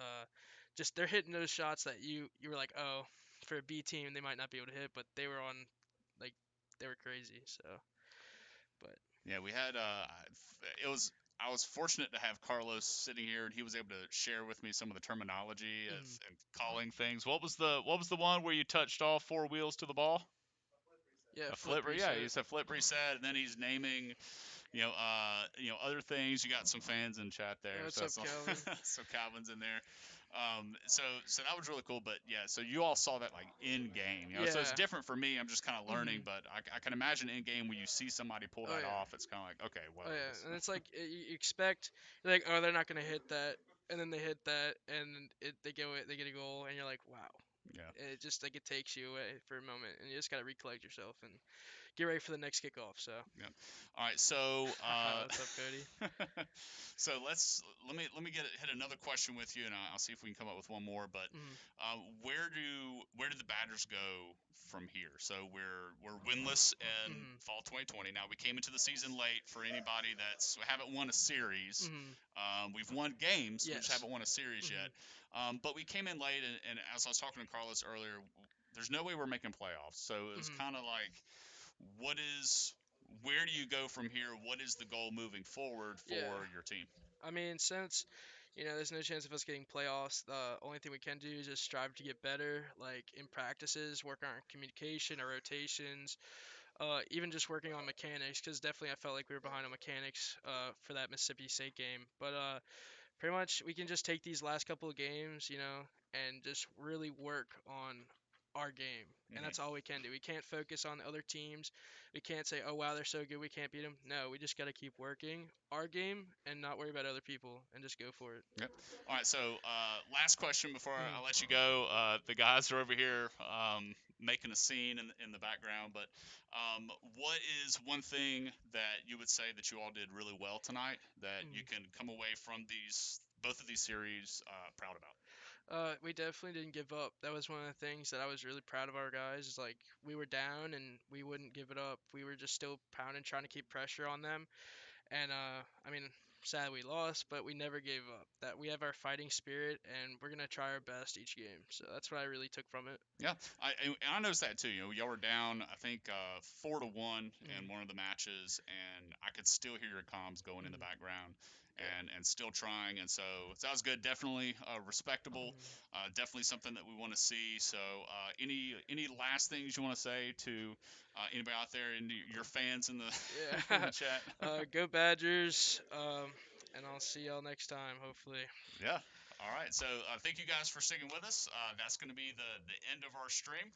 just they're hitting those shots that you were like, oh, for a B team they might not be able to hit, but they were on, like, they were crazy. So, but. Yeah, we had. It was. I was fortunate to have Carlos sitting here, and he was able to share with me some of the terminology Mhm. and calling things. What was the one where you touched all four wheels to the ball? Yeah, A flip flip. Yeah, he reset. said flip reset, and then he's naming other things. You got some fans in chat Yeah, there, what's up, Calvin? so Calvin's in there. So that was really cool. But yeah, so you all saw that like in game, so it's Yeah. different for me. I'm just kind of learning, Mhm. but I can imagine in game when you see somebody pull Oh that yeah. off, it's kind of like, okay, well, Oh yeah, and it's like you expect, you're like, oh, they're not gonna hit that, and then they hit that, and they get a goal, and you're like, wow. yeah. It just, like, it takes you away for a moment, and you just gotta recollect yourself and get ready for the next kickoff. So. Yeah. All right. So, Haha, what's up, Cody? so let me hit another question with you, and I'll see if we can come up with one more. But Mhm. where do the Badgers go from here? So we're winless in Mhm. fall 2020. Now we came into the season late. For anybody that's haven't won a series, Mhm. we've won games. We just Yes. haven't won a series yet. Mhm. But we came in late, and as I was talking to Carlos earlier, there's no way we're making playoffs. So it was Mhm. kind of like what is where do you go from here? What is the goal moving forward Yeah. for your team? I mean, since there's no chance of us getting playoffs, the only thing we can do is just strive to get better, like in practices, work on our communication, our rotations, even just working on mechanics. Because definitely I felt like we were behind on mechanics for that Mississippi State game. But pretty much we can just take these last couple of games, and just really work on our game. And Hmm. that's all we can do. We can't focus on the other teams. We can't say, oh, wow, they're so good, we can't beat them. No, we just got to keep working our game and not worry about other people and just go for it. Yep. All right. So last question before I Mhm. let you go. The guys are over here making a scene in the background, but what is one thing that you would say that you all did really well tonight that you Mhm. can come away from these both of these series proud about? We definitely didn't give up. That was one of the things that I was really proud of our guys. Is like we were down and we wouldn't give it up. We were just still pounding, trying to keep pressure on them. And I mean, sad we lost, but we never gave up. That we have our fighting spirit, and we're gonna try our best each game. So that's what I really took from it. Yeah, I noticed that too. You know, y'all were down, I think, 4-1 in Mm, one of the matches, and I could still hear your comms going in the mm, background, yeah. and still trying. And so that was good. Definitely respectable. Mm, Definitely something that we want to see. So any last things you want to say to anybody out there and your fans in the in yeah. the chat? Go Badgers. And I'll see y'all next time, hopefully. Yeah. All right. So thank you guys for sticking with us. That's going to be the end of our stream.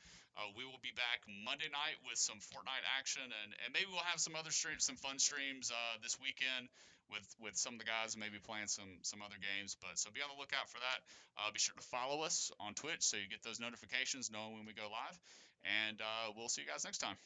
We will be back Monday night with some Fortnite action, and maybe we'll have some other streams, some fun streams this weekend with some of the guys, maybe playing some other games. But so be on the lookout for that. Be sure to follow us on Twitch so you get those notifications knowing when we go live. And we'll see you guys next time.